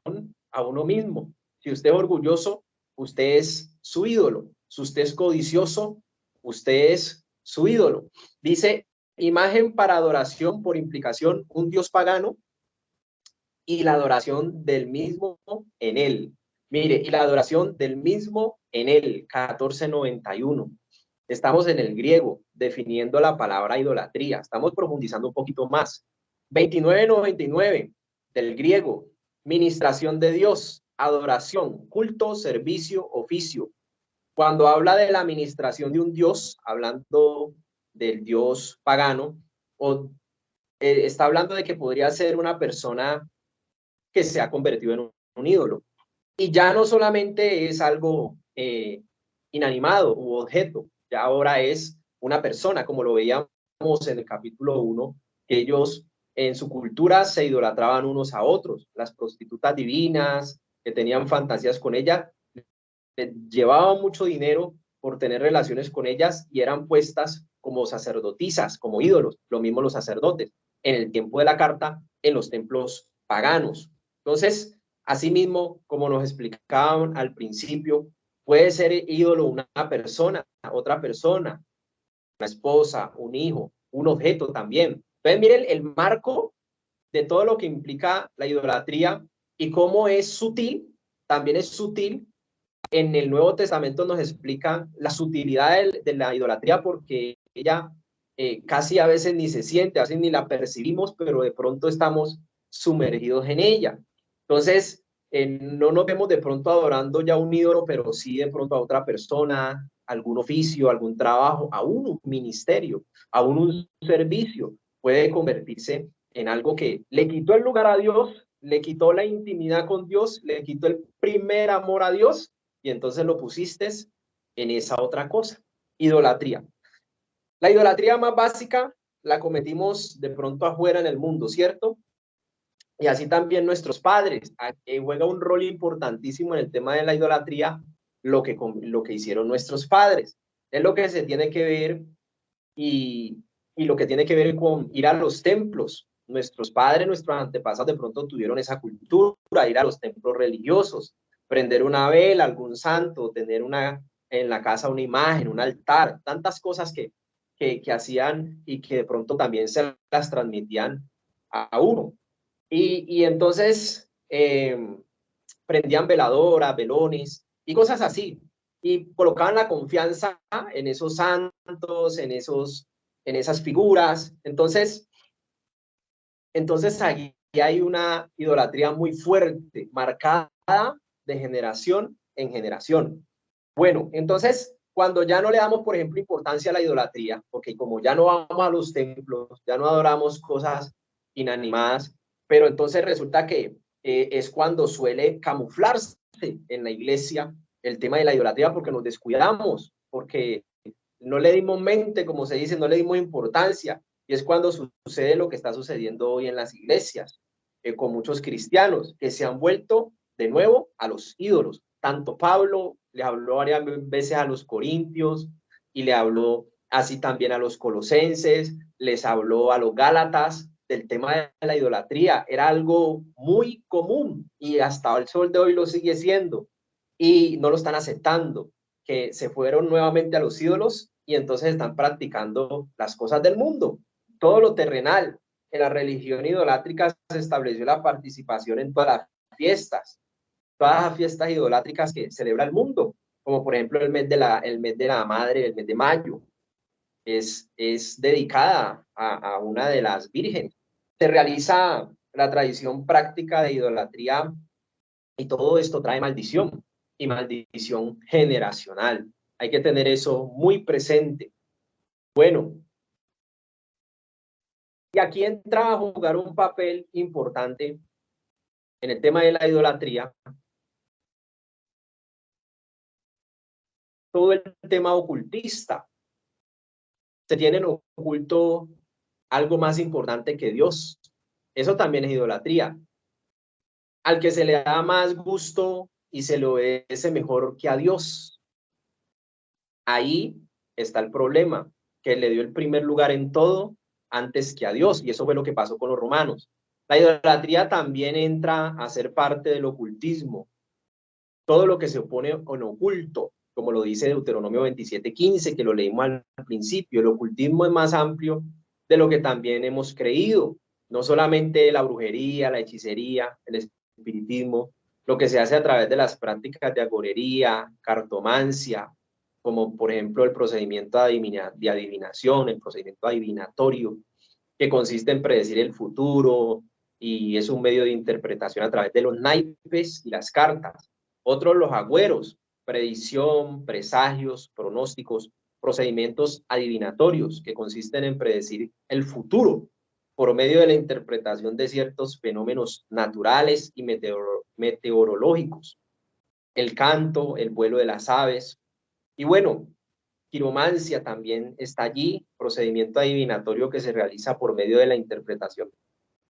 a uno mismo. Si usted es orgulloso, usted es su ídolo. Si usted es codicioso, usted es su ídolo. Dice, imagen para adoración, por implicación, un dios pagano y la adoración del mismo en él. Mire, y la adoración del mismo en él, 1491. Estamos en el griego, definiendo la palabra idolatría. Estamos profundizando un poquito más. 2999 del griego, ministración de Dios, adoración, culto, servicio, oficio. Cuando habla de la administración de un dios, hablando del dios pagano, o está hablando de que podría ser una persona que se ha convertido en un ídolo. Y ya no solamente es algo inanimado u objeto, ya ahora es una persona, como lo veíamos en el capítulo 1, que ellos en su cultura se idolatraban unos a otros, las prostitutas divinas, que tenían fantasías con ellas, llevaban mucho dinero por tener relaciones con ellas y eran puestas como sacerdotisas, como ídolos, lo mismo los sacerdotes, en el tiempo de la carta, en los templos paganos. Entonces, asimismo, como nos explicaban al principio, puede ser ídolo una persona, otra persona, una esposa, un hijo, un objeto también. Entonces, miren el marco de todo lo que implica la idolatría y cómo es sutil, también es sutil. En el Nuevo Testamento nos explica la sutilidad de la idolatría porque ella casi a veces ni se siente, así ni la percibimos, pero de pronto estamos sumergidos en ella. Entonces, no nos vemos de pronto adorando ya un ídolo, pero sí de pronto a otra persona, algún oficio, algún trabajo, aún un ministerio, aún un servicio puede convertirse en algo que le quitó el lugar a Dios, le quitó la intimidad con Dios, le quitó el primer amor a Dios y entonces lo pusiste en esa otra cosa, idolatría. La idolatría más básica la cometimos de pronto afuera en el mundo, ¿cierto? Y así también nuestros padres. Juega un rol importantísimo en el tema de la idolatría lo que hicieron nuestros padres. Es lo que se tiene que ver y lo que tiene que ver con ir a los templos. Nuestros padres, nuestros antepasados de pronto tuvieron esa cultura, ir a los templos religiosos, prender una vela, algún santo, tener una en la casa una imagen, un altar, tantas cosas que hacían y que de pronto también se las transmitían a uno. Y entonces prendían veladoras, velones y cosas así. Y colocaban la confianza en esos santos, en esas figuras. Entonces ahí hay una idolatría muy fuerte, marcada de generación en generación. Bueno, entonces, cuando ya no le damos, por ejemplo, importancia a la idolatría, porque como ya no vamos a los templos, ya no adoramos cosas inanimadas, pero entonces resulta que es cuando suele camuflarse en la iglesia el tema de la idolatría, porque nos descuidamos, porque no le dimos mente, como se dice, no le dimos importancia, y es cuando sucede lo que está sucediendo hoy en las iglesias, con muchos cristianos que se han vuelto de nuevo a los ídolos. Tanto Pablo le habló varias veces a los corintios y le habló así también a los colosenses, les habló a los gálatas del tema de la idolatría. Era algo muy común y hasta el sol de hoy lo sigue siendo y no lo están aceptando, que se fueron nuevamente a los ídolos y entonces están practicando las cosas del mundo, todo lo terrenal. En la religión idolátrica se estableció la participación en todas las fiestas idolátricas que celebra el mundo, como por ejemplo el mes de la madre, el mes de mayo, es dedicada a una de las vírgenes. Se realiza la tradición práctica de idolatría y todo esto trae maldición y maldición generacional. Hay que tener eso muy presente. Bueno, y aquí entra a jugar un papel importante en el tema de la idolatría, todo el tema ocultista. Se tiene en oculto algo más importante que Dios. Eso también es idolatría. Al que se le da más gusto y se le obedece mejor que a Dios. Ahí está el problema, que le dio el primer lugar en todo antes que a Dios, y eso fue lo que pasó con los romanos. La idolatría también entra a ser parte del ocultismo, todo lo que se opone en oculto, como lo dice Deuteronomio 27:15, que lo leímos al principio. El ocultismo es más amplio de lo que también hemos creído, no solamente la brujería, la hechicería, el espiritismo, lo que se hace a través de las prácticas de agorería, cartomancia, como por ejemplo el procedimiento de adivinación, el procedimiento adivinatorio, que consiste en predecir el futuro y es un medio de interpretación a través de los naipes y las cartas. Otros, los agüeros, predicción, presagios, pronósticos, procedimientos adivinatorios que consisten en predecir el futuro por medio de la interpretación de ciertos fenómenos naturales y meteorológicos. El canto, el vuelo de las aves. Y bueno, quiromancia también está allí, procedimiento adivinatorio que se realiza por medio de la interpretación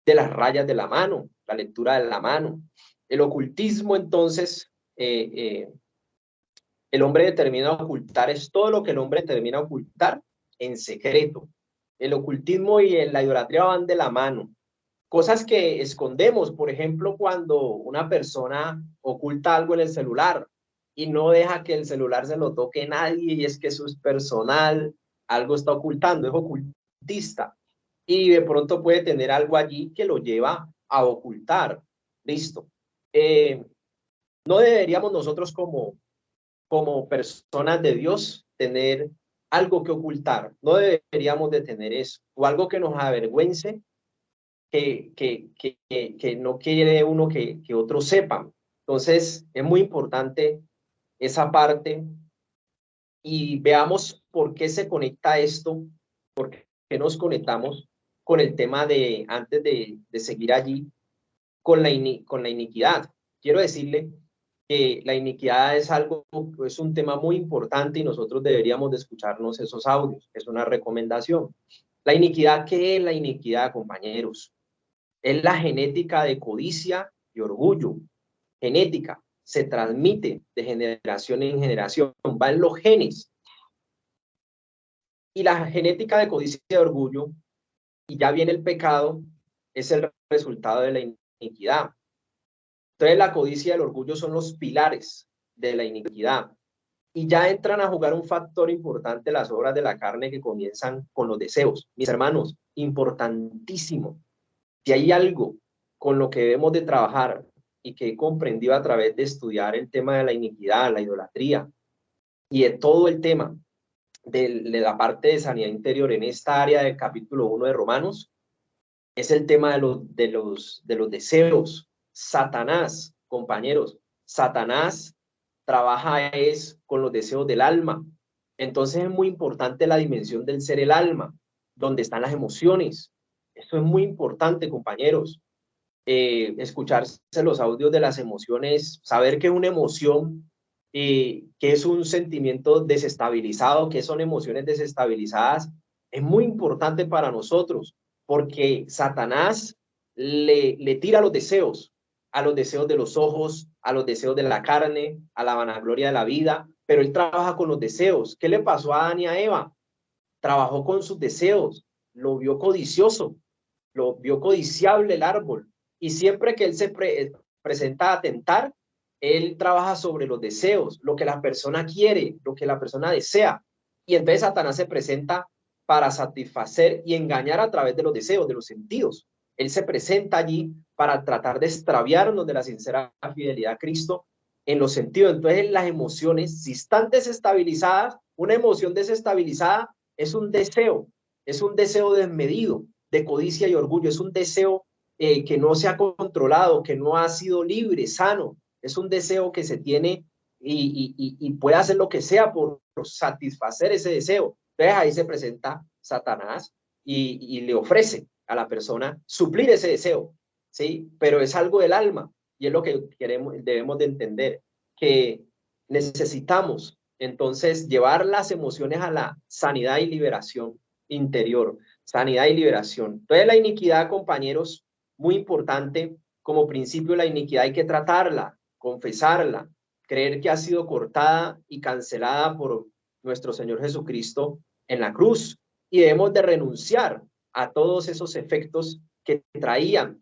de las rayas de la mano, la lectura de la mano. El ocultismo, entonces, el hombre determina ocultar, es todo lo que el hombre determina ocultar en secreto. El ocultismo y la idolatría van de la mano. Cosas que escondemos, por ejemplo, cuando una persona oculta algo en el celular y no deja que el celular se lo toque nadie y es que eso es personal, algo está ocultando, es ocultista. Y de pronto puede tener algo allí que lo lleva a ocultar. Listo. No deberíamos nosotros como personas de Dios tener algo que ocultar. No deberíamos de tener eso. O algo que nos avergüence, que no quiere uno que otros sepan. Entonces, es muy importante esa parte y veamos por qué se conecta esto, por qué nos conectamos con el tema de, antes de seguir allí, con la iniquidad. Quiero decirle que la iniquidad es un tema muy importante y nosotros deberíamos de escucharnos esos audios. Es una recomendación. La iniquidad, ¿qué es la iniquidad, compañeros? Es la genética de codicia y orgullo. Genética, se transmite de generación en generación, va en los genes. Y la genética de codicia y orgullo, y ya viene el pecado, es el resultado de la iniquidad. Entonces la codicia y el orgullo son los pilares de la iniquidad. y ya entran a jugar un factor importante las obras de la carne que comienzan con los deseos. Mis hermanos, importantísimo. Si hay algo con lo que debemos de trabajar y que he comprendido a través de estudiar el tema de la iniquidad, la idolatría y de todo el tema de la parte de sanidad interior en esta área del capítulo 1 de Romanos, es el tema de los deseos. Satanás, compañeros, Satanás trabaja es con los deseos del alma. Entonces es muy importante la dimensión del ser el alma, donde están las emociones. Esto es muy importante, compañeros. Escucharse los audios de las emociones, saber que es una emoción, que es un sentimiento desestabilizado, que son emociones desestabilizadas, es muy importante para nosotros, porque Satanás le tira a los deseos de los ojos, a los deseos de la carne, a la vanagloria de la vida, pero él trabaja con los deseos. ¿Qué le pasó a Adán y a Eva? Trabajó con sus deseos, lo vio codicioso, lo vio codiciable el árbol, y siempre que él se presenta a tentar, él trabaja sobre los deseos, lo que la persona quiere, lo que la persona desea, y entonces Satanás se presenta para satisfacer y engañar a través de los deseos, de los sentidos. Él se presenta allí para tratar de extraviarnos de la sincera fidelidad a Cristo en los sentidos. Entonces las emociones, si están desestabilizadas, una emoción desestabilizada es un deseo desmedido, de codicia y orgullo, es un deseo que no se ha controlado, que no ha sido libre, sano, es un deseo que se tiene y puede hacer lo que sea por satisfacer ese deseo. Entonces ahí se presenta Satanás y le ofrece a la persona suplir ese deseo, ¿sí? Pero es algo del alma y es lo que debemos de entender, que necesitamos entonces llevar las emociones a la sanidad y liberación interior, sanidad y liberación. Entonces la iniquidad, compañeros, muy importante, como principio la iniquidad hay que tratarla, confesarla, creer que ha sido cortada y cancelada por nuestro Señor Jesucristo en la cruz, y debemos de renunciar a todos esos efectos que traían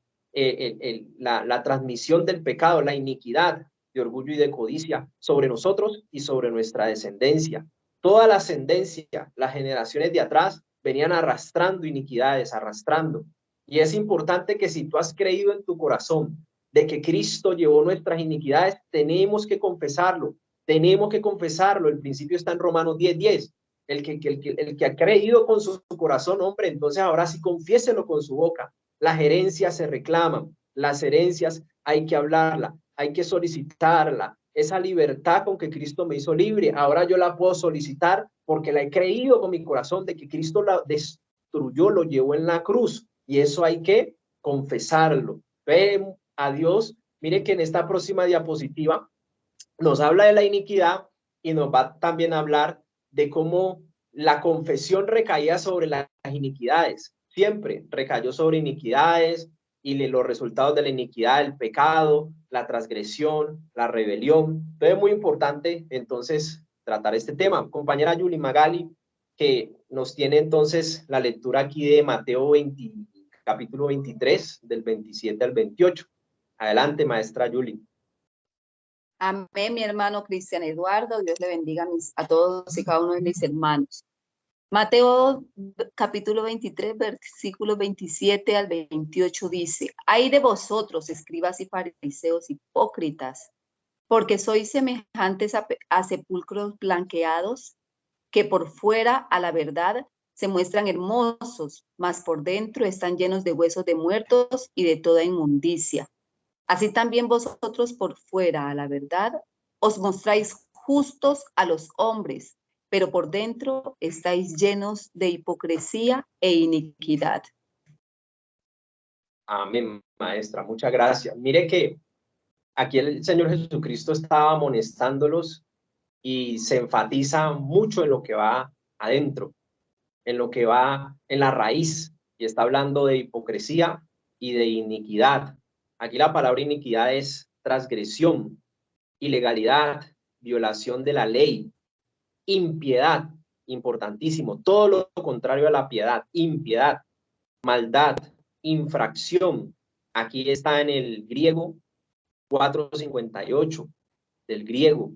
la transmisión del pecado, la iniquidad de orgullo y de codicia sobre nosotros y sobre nuestra descendencia. Toda la ascendencia, las generaciones de atrás, venían arrastrando iniquidades, arrastrando. Y es importante que si tú has creído en tu corazón de que Cristo llevó nuestras iniquidades, tenemos que confesarlo, tenemos que confesarlo. El principio está en Romanos 10:10. El que ha creído con su corazón, hombre, entonces ahora sí confiéselo con su boca. Las herencias se reclaman, las herencias hay que hablarla, hay que solicitarla. Esa libertad con que Cristo me hizo libre, ahora yo la puedo solicitar porque la he creído con mi corazón de que Cristo la destruyó, lo llevó en la cruz, y eso hay que confesarlo. Ve a Dios. Mire que en esta próxima diapositiva nos habla de la iniquidad y nos va también a hablar de cómo la confesión recaía sobre las iniquidades. Siempre recayó sobre iniquidades y los resultados de la iniquidad, el pecado, la transgresión, la rebelión. Entonces es muy importante entonces tratar este tema. Compañera Yuli Magali, que nos tiene entonces la lectura aquí de Mateo 20, capítulo 23, del 27 al 28. Adelante, maestra Yuli. Amén, mi hermano Cristian Eduardo. Dios le bendiga a todos y cada uno de mis hermanos. Mateo capítulo 23, versículos 27 al 28 dice: Ay de vosotros, escribas y fariseos hipócritas, porque sois semejantes a sepulcros blanqueados, que por fuera a la verdad se muestran hermosos, mas por dentro están llenos de huesos de muertos y de toda inmundicia. Así también vosotros por fuera a la verdad os mostráis justos a los hombres, pero por dentro estáis llenos de hipocresía e iniquidad. Amén, maestra, muchas gracias. Mire que aquí el Señor Jesucristo estaba amonestándolos y se enfatiza mucho en lo que va adentro, en lo que va en la raíz, y está hablando de hipocresía y de iniquidad. Aquí la palabra iniquidad es transgresión, ilegalidad, violación de la ley, impiedad, importantísimo, todo lo contrario a la piedad, impiedad, maldad, infracción. Aquí está en el griego 4:58 del griego.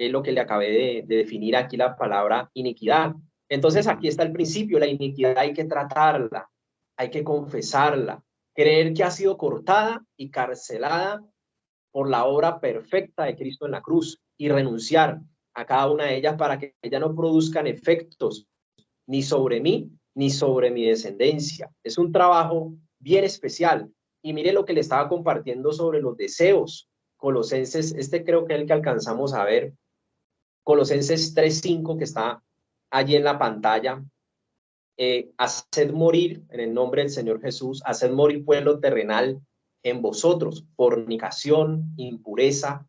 es lo que le acabé de definir aquí la palabra iniquidad. Entonces aquí está el principio, la iniquidad hay que tratarla, hay que confesarla, creer que ha sido cortada y carcelada por la obra perfecta de Cristo en la cruz y renunciar a cada una de ellas para que ellas no produzcan efectos ni sobre mí ni sobre mi descendencia. Es un trabajo bien especial. Y mire lo que le estaba compartiendo sobre los deseos. Colosenses, creo que es el que alcanzamos a ver, Colosenses 3:5, que está allí en la pantalla. Haced morir en el nombre del Señor Jesús, haced morir pueblo terrenal en vosotros, fornicación, impureza,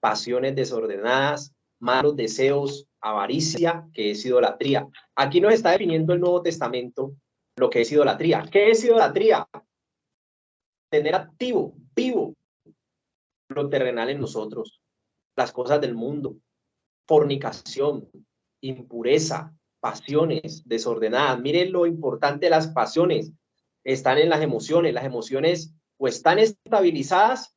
pasiones desordenadas, malos deseos, avaricia, que es idolatría. Aquí nos está definiendo el Nuevo Testamento lo que es idolatría. ¿Qué es idolatría? Tener activo, vivo, lo terrenal en nosotros, las cosas del mundo, fornicación, impureza, pasiones desordenadas. Miren lo importante de las pasiones. Están en las emociones. Las emociones o están estabilizadas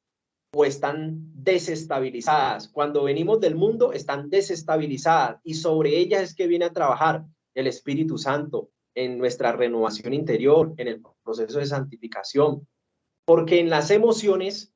o están desestabilizadas. Cuando venimos del mundo, están desestabilizadas y sobre ellas es que viene a trabajar el Espíritu Santo en nuestra renovación interior, en el proceso de santificación. Porque en las emociones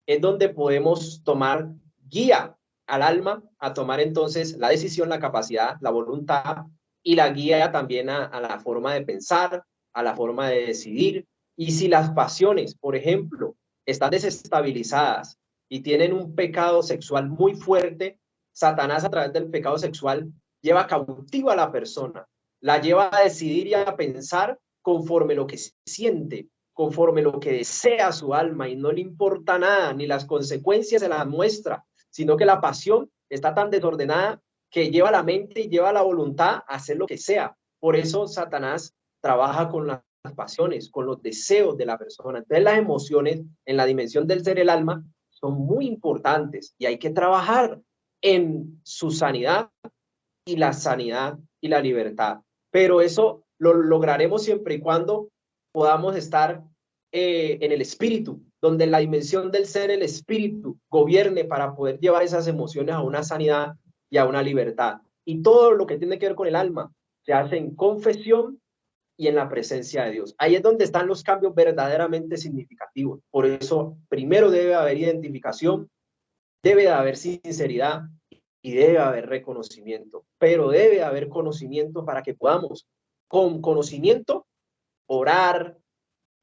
es donde podemos tomar guía al alma a tomar entonces la decisión, la capacidad, la voluntad y la guía también a la forma de pensar, a la forma de decidir. Y si las pasiones, por ejemplo, están desestabilizadas y tienen un pecado sexual muy fuerte, Satanás a través del pecado sexual lleva cautiva a la persona, la lleva a decidir y a pensar conforme lo que siente, conforme lo que desea su alma y no le importa nada, ni las consecuencias se las muestra, sino que la pasión está tan desordenada que lleva la mente y lleva la voluntad a hacer lo que sea. Por eso Satanás trabaja con las pasiones, con los deseos de la persona. Entonces las emociones en la dimensión del ser, el alma, son muy importantes y hay que trabajar en su sanidad y la sanidad y la libertad. Pero eso lo lograremos siempre y cuando podamos estar en el espíritu, donde la dimensión del ser, el espíritu, gobierne para poder llevar esas emociones a una sanidad y a una libertad. Y todo lo que tiene que ver con el alma se hace en confesión y en la presencia de Dios. Ahí es donde están los cambios verdaderamente significativos. Por eso, primero debe haber identificación, debe haber sinceridad y debe haber reconocimiento. Pero debe haber conocimiento para que podamos, con conocimiento, orar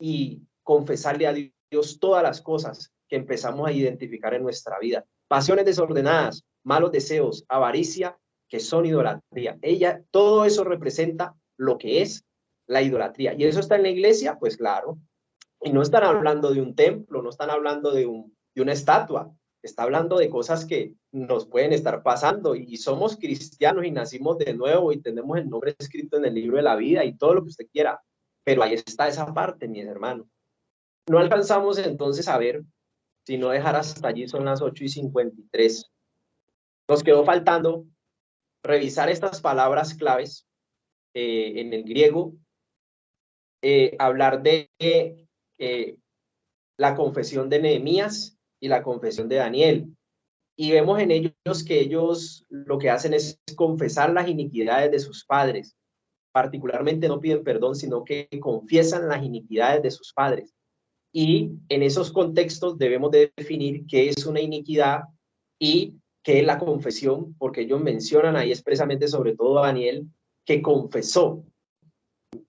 y confesarle a Dios todas las cosas que empezamos a identificar en nuestra vida. Pasiones desordenadas, malos deseos, avaricia, que son idolatría. Todo eso representa lo que es la idolatría. ¿Y eso está en la iglesia? Pues claro. Y no están hablando de un templo, no están hablando de una estatua, está hablando de cosas que nos pueden estar pasando y somos cristianos y nacimos de nuevo y tenemos el nombre escrito en el libro de la vida y todo lo que usted quiera. Pero ahí está esa parte, mis hermanos. No alcanzamos entonces a ver, si no dejar hasta allí, son las 8:53. Nos quedó faltando revisar estas palabras claves en el griego, hablar de la confesión de Nehemías y la confesión de Daniel. Y vemos en ellos que ellos lo que hacen es confesar las iniquidades de sus padres. Particularmente no piden perdón, sino que confiesan las iniquidades de sus padres. Y en esos contextos debemos de definir qué es una iniquidad y qué es la confesión, porque ellos mencionan ahí expresamente, sobre todo a Daniel, que confesó.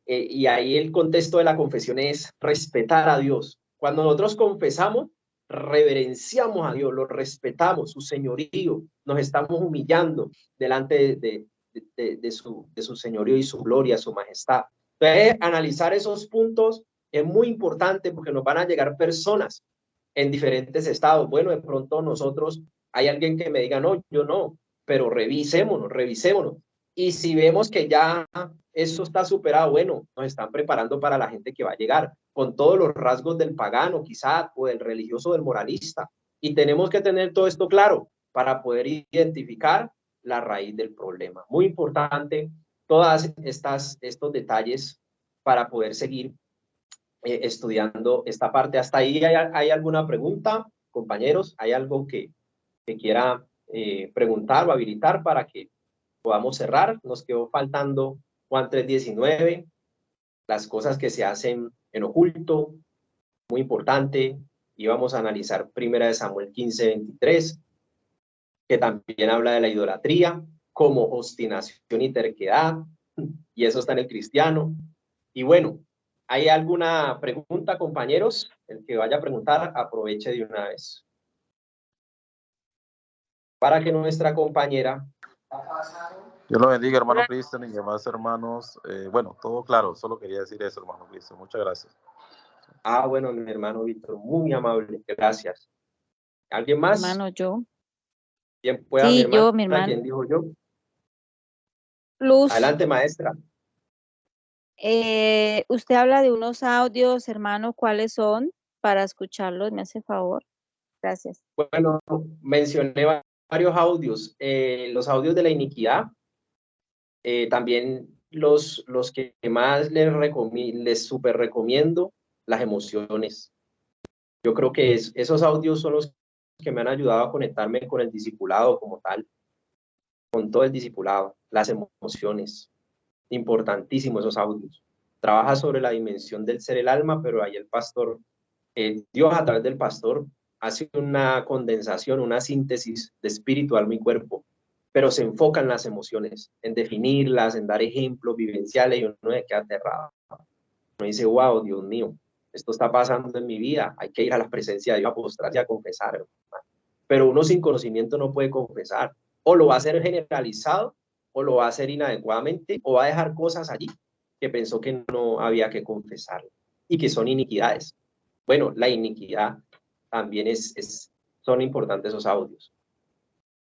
Y ahí el contexto de la confesión es respetar a Dios. Cuando nosotros confesamos, reverenciamos a Dios, lo respetamos, su señorío, nos estamos humillando delante de su señorío y su gloria, su majestad. Entonces, analizar esos puntos es muy importante porque nos van a llegar personas en diferentes estados. Bueno, de pronto nosotros, hay alguien que me diga, no, yo no, pero revisémonos. Y si vemos que ya eso está superado, bueno, nos están preparando para la gente que va a llegar, con todos los rasgos del pagano, quizá, o del religioso, del moralista. Y tenemos que tener todo esto claro para poder identificar la raíz del problema. Muy importante todas estos detalles para poder seguir estudiando esta parte. ¿Hasta ahí hay alguna pregunta, compañeros? ¿Hay algo que quiera preguntar o habilitar para que podamos cerrar. Nos quedó faltando Juan 3:19, las cosas que se hacen en oculto, muy importante. Y vamos a analizar 1 Samuel 15:23, que también habla de la idolatría como obstinación y terquedad, y eso está en el cristiano. Y bueno, ¿hay alguna pregunta, compañeros? El que vaya a preguntar, aproveche de una vez, para que nuestra compañera... Dios lo bendiga, hermano Cristian y demás hermanos. Bueno, todo claro, solo quería decir eso, hermano Cristian. Muchas gracias. Bueno, mi hermano Víctor, muy amable, gracias. ¿Alguien más? Hermano, yo. Bien, pueda Sí, mi hermana, yo, mi hermano. ¿quién dijo yo? Luz, Adelante, maestra. usted habla de unos audios, hermano, ¿cuáles son? Para escucharlos, me hace favor. Gracias. Bueno, mencioné varios audios, los audios de la iniquidad, también los que más les súper recomiendo, las emociones. Yo creo que esos audios son los que me han ayudado a conectarme con el discipulado como tal, con todo el discipulado, las emociones. Importantísimo esos audios. Trabaja sobre la dimensión del ser, el alma, pero ahí el pastor, Dios a través del pastor hace una condensación, una síntesis de espíritu, alma y cuerpo, pero se enfoca en las emociones, en definirlas, en dar ejemplos vivenciales, y uno se queda aterrado. Uno dice, wow, Dios mío, esto está pasando en mi vida, hay que ir a la presencia de Dios a postrarse, a confesar, hermano. Pero uno sin conocimiento no puede confesar, o lo va a hacer generalizado, o lo va a hacer inadecuadamente, o va a dejar cosas allí que pensó que no había que confesar, y que son iniquidades. Bueno, la iniquidad también son importantes esos audios.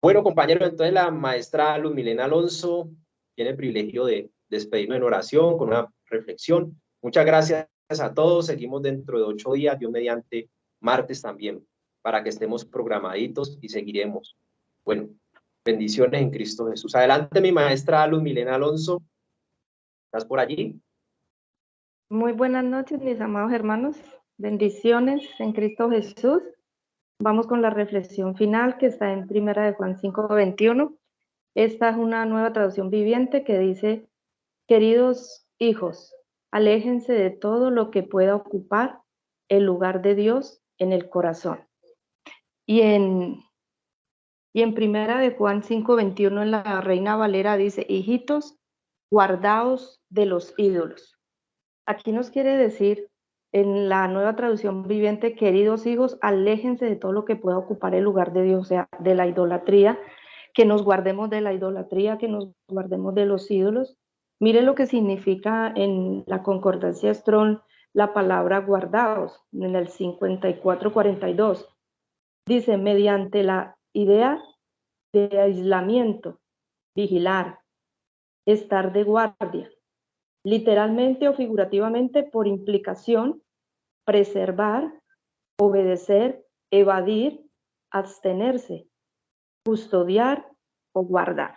Bueno, compañeros, entonces la maestra Luz Milena Alonso tiene el privilegio de despedirnos en oración con una reflexión. Muchas gracias a todos. Seguimos dentro de 8 días, Dios mediante, martes también, para que estemos programaditos y seguiremos. Bueno, bendiciones en Cristo Jesús. Adelante, mi maestra Luz Milena Alonso. ¿Estás por allí? Muy buenas noches, mis amados hermanos. Bendiciones en Cristo Jesús. Vamos con la reflexión final que está en 1 Juan 5:21. Esta es una nueva traducción viviente que dice: queridos hijos, aléjense de todo lo que pueda ocupar el lugar de Dios en el corazón. Y en 1 Juan 5:21 en la Reina Valera dice: hijitos, guardaos de los ídolos. Aquí nos quiere decir, en la nueva traducción viviente, queridos hijos, aléjense de todo lo que pueda ocupar el lugar de Dios, o sea, de la idolatría, que nos guardemos de la idolatría, que nos guardemos de los ídolos. Mire lo que significa en la concordancia Strong la palabra guardaos, en el 5442. Dice, mediante la idea de aislamiento, vigilar, estar de guardia, literalmente o figurativamente por implicación, preservar, obedecer, evadir, abstenerse, custodiar o guardar.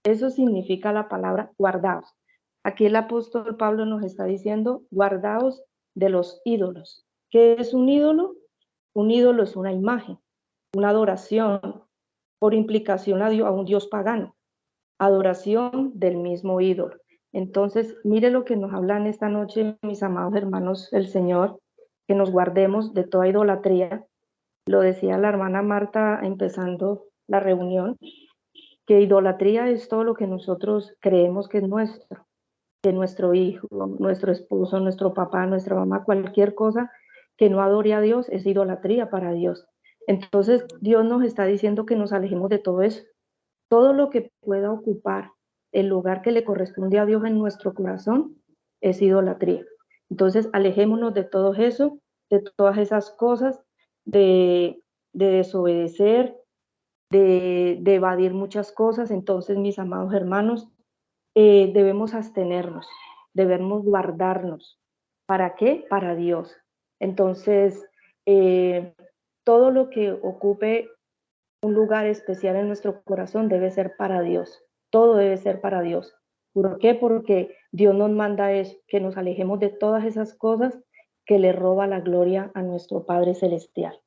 Eso significa la palabra guardaos. Aquí el apóstol Pablo nos está diciendo, guardaos de los ídolos. ¿Qué es un ídolo? Un ídolo es una imagen, una adoración, por implicación a un dios pagano, adoración del mismo ídolo. Entonces, mire lo que nos hablan esta noche, mis amados hermanos, el Señor, que nos guardemos de toda idolatría. Lo decía la hermana Marta empezando la reunión, que idolatría es todo lo que nosotros creemos que es nuestro, que nuestro hijo, nuestro esposo, nuestro papá, nuestra mamá, cualquier cosa que no adore a Dios es idolatría para Dios. Entonces, Dios nos está diciendo que nos alejemos de todo eso. Todo lo que pueda ocupar el lugar que le corresponde a Dios en nuestro corazón es idolatría. Entonces, alejémonos de todo eso, de todas esas cosas, de desobedecer, de evadir muchas cosas. Entonces, mis amados hermanos, debemos abstenernos, debemos guardarnos. ¿Para qué? Para Dios. Entonces, todo lo que ocupe un lugar especial en nuestro corazón debe ser para Dios. Todo debe ser para Dios. ¿Por qué? Porque Dios nos manda eso, que nos alejemos de todas esas cosas que le roba la gloria a nuestro Padre Celestial.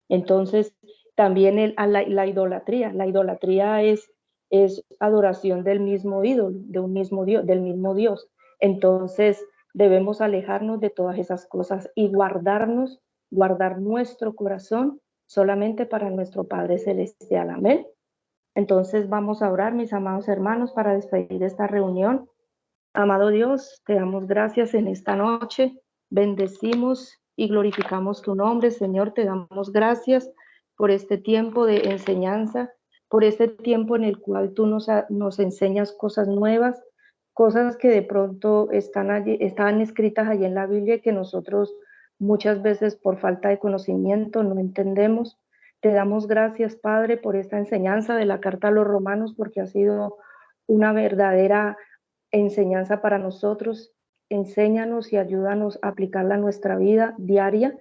Entonces, También la idolatría. La idolatría es adoración del mismo ídolo, de un mismo Dios, del mismo Dios. Entonces debemos alejarnos de todas esas cosas y guardar nuestro corazón solamente para nuestro Padre Celestial. Amén. Entonces vamos a orar, mis amados hermanos, para despedir esta reunión. Amado Dios, te damos gracias en esta noche, bendecimos y glorificamos tu nombre, Señor, te damos gracias por este tiempo de enseñanza, por este tiempo en el cual tú nos enseñas cosas nuevas, cosas que de pronto están escritas allí en la Biblia y que nosotros muchas veces por falta de conocimiento no entendemos. Te damos gracias, Padre, por esta enseñanza de la carta a los Romanos, porque ha sido una verdadera enseñanza para nosotros. Enséñanos y ayúdanos a aplicarla a nuestra vida diaria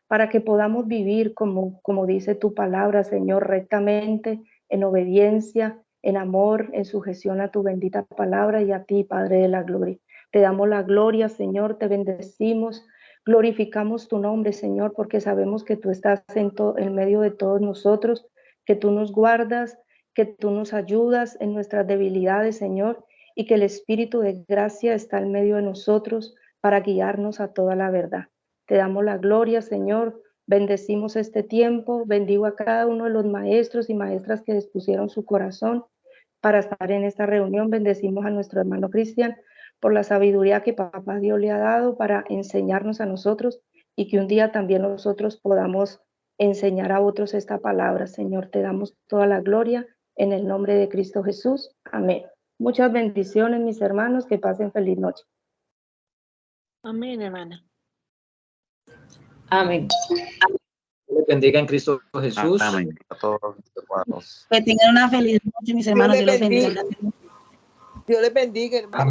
para que podamos vivir como dice tu palabra, Señor, rectamente, en obediencia, en amor, en sujeción a tu bendita palabra y a ti, Padre de la gloria. Te damos la gloria, Señor, te bendecimos, glorificamos tu nombre, Señor, porque sabemos que tú estás en medio de todos nosotros, que tú nos guardas, que tú nos ayudas en nuestras debilidades, Señor, y que el Espíritu de gracia está en medio de nosotros para guiarnos a toda la verdad. Te damos la gloria, Señor. Bendecimos este tiempo. Bendigo a cada uno de los maestros y maestras que dispusieron su corazón para estar en esta reunión. Bendecimos a nuestro hermano Cristian por la sabiduría que Papá Dios le ha dado para enseñarnos a nosotros y que un día también nosotros podamos enseñar a otros esta palabra. Señor, te damos toda la gloria en el nombre de Cristo Jesús. Amén. Muchas bendiciones, mis hermanos, que pasen feliz noche. Amén, hermana. Amén. Dios les bendiga en Cristo Jesús. Amén. A todos mis hermanos. Que tengan una feliz noche, mis hermanos. Dios los bendiga. Dios les bendiga, hermano.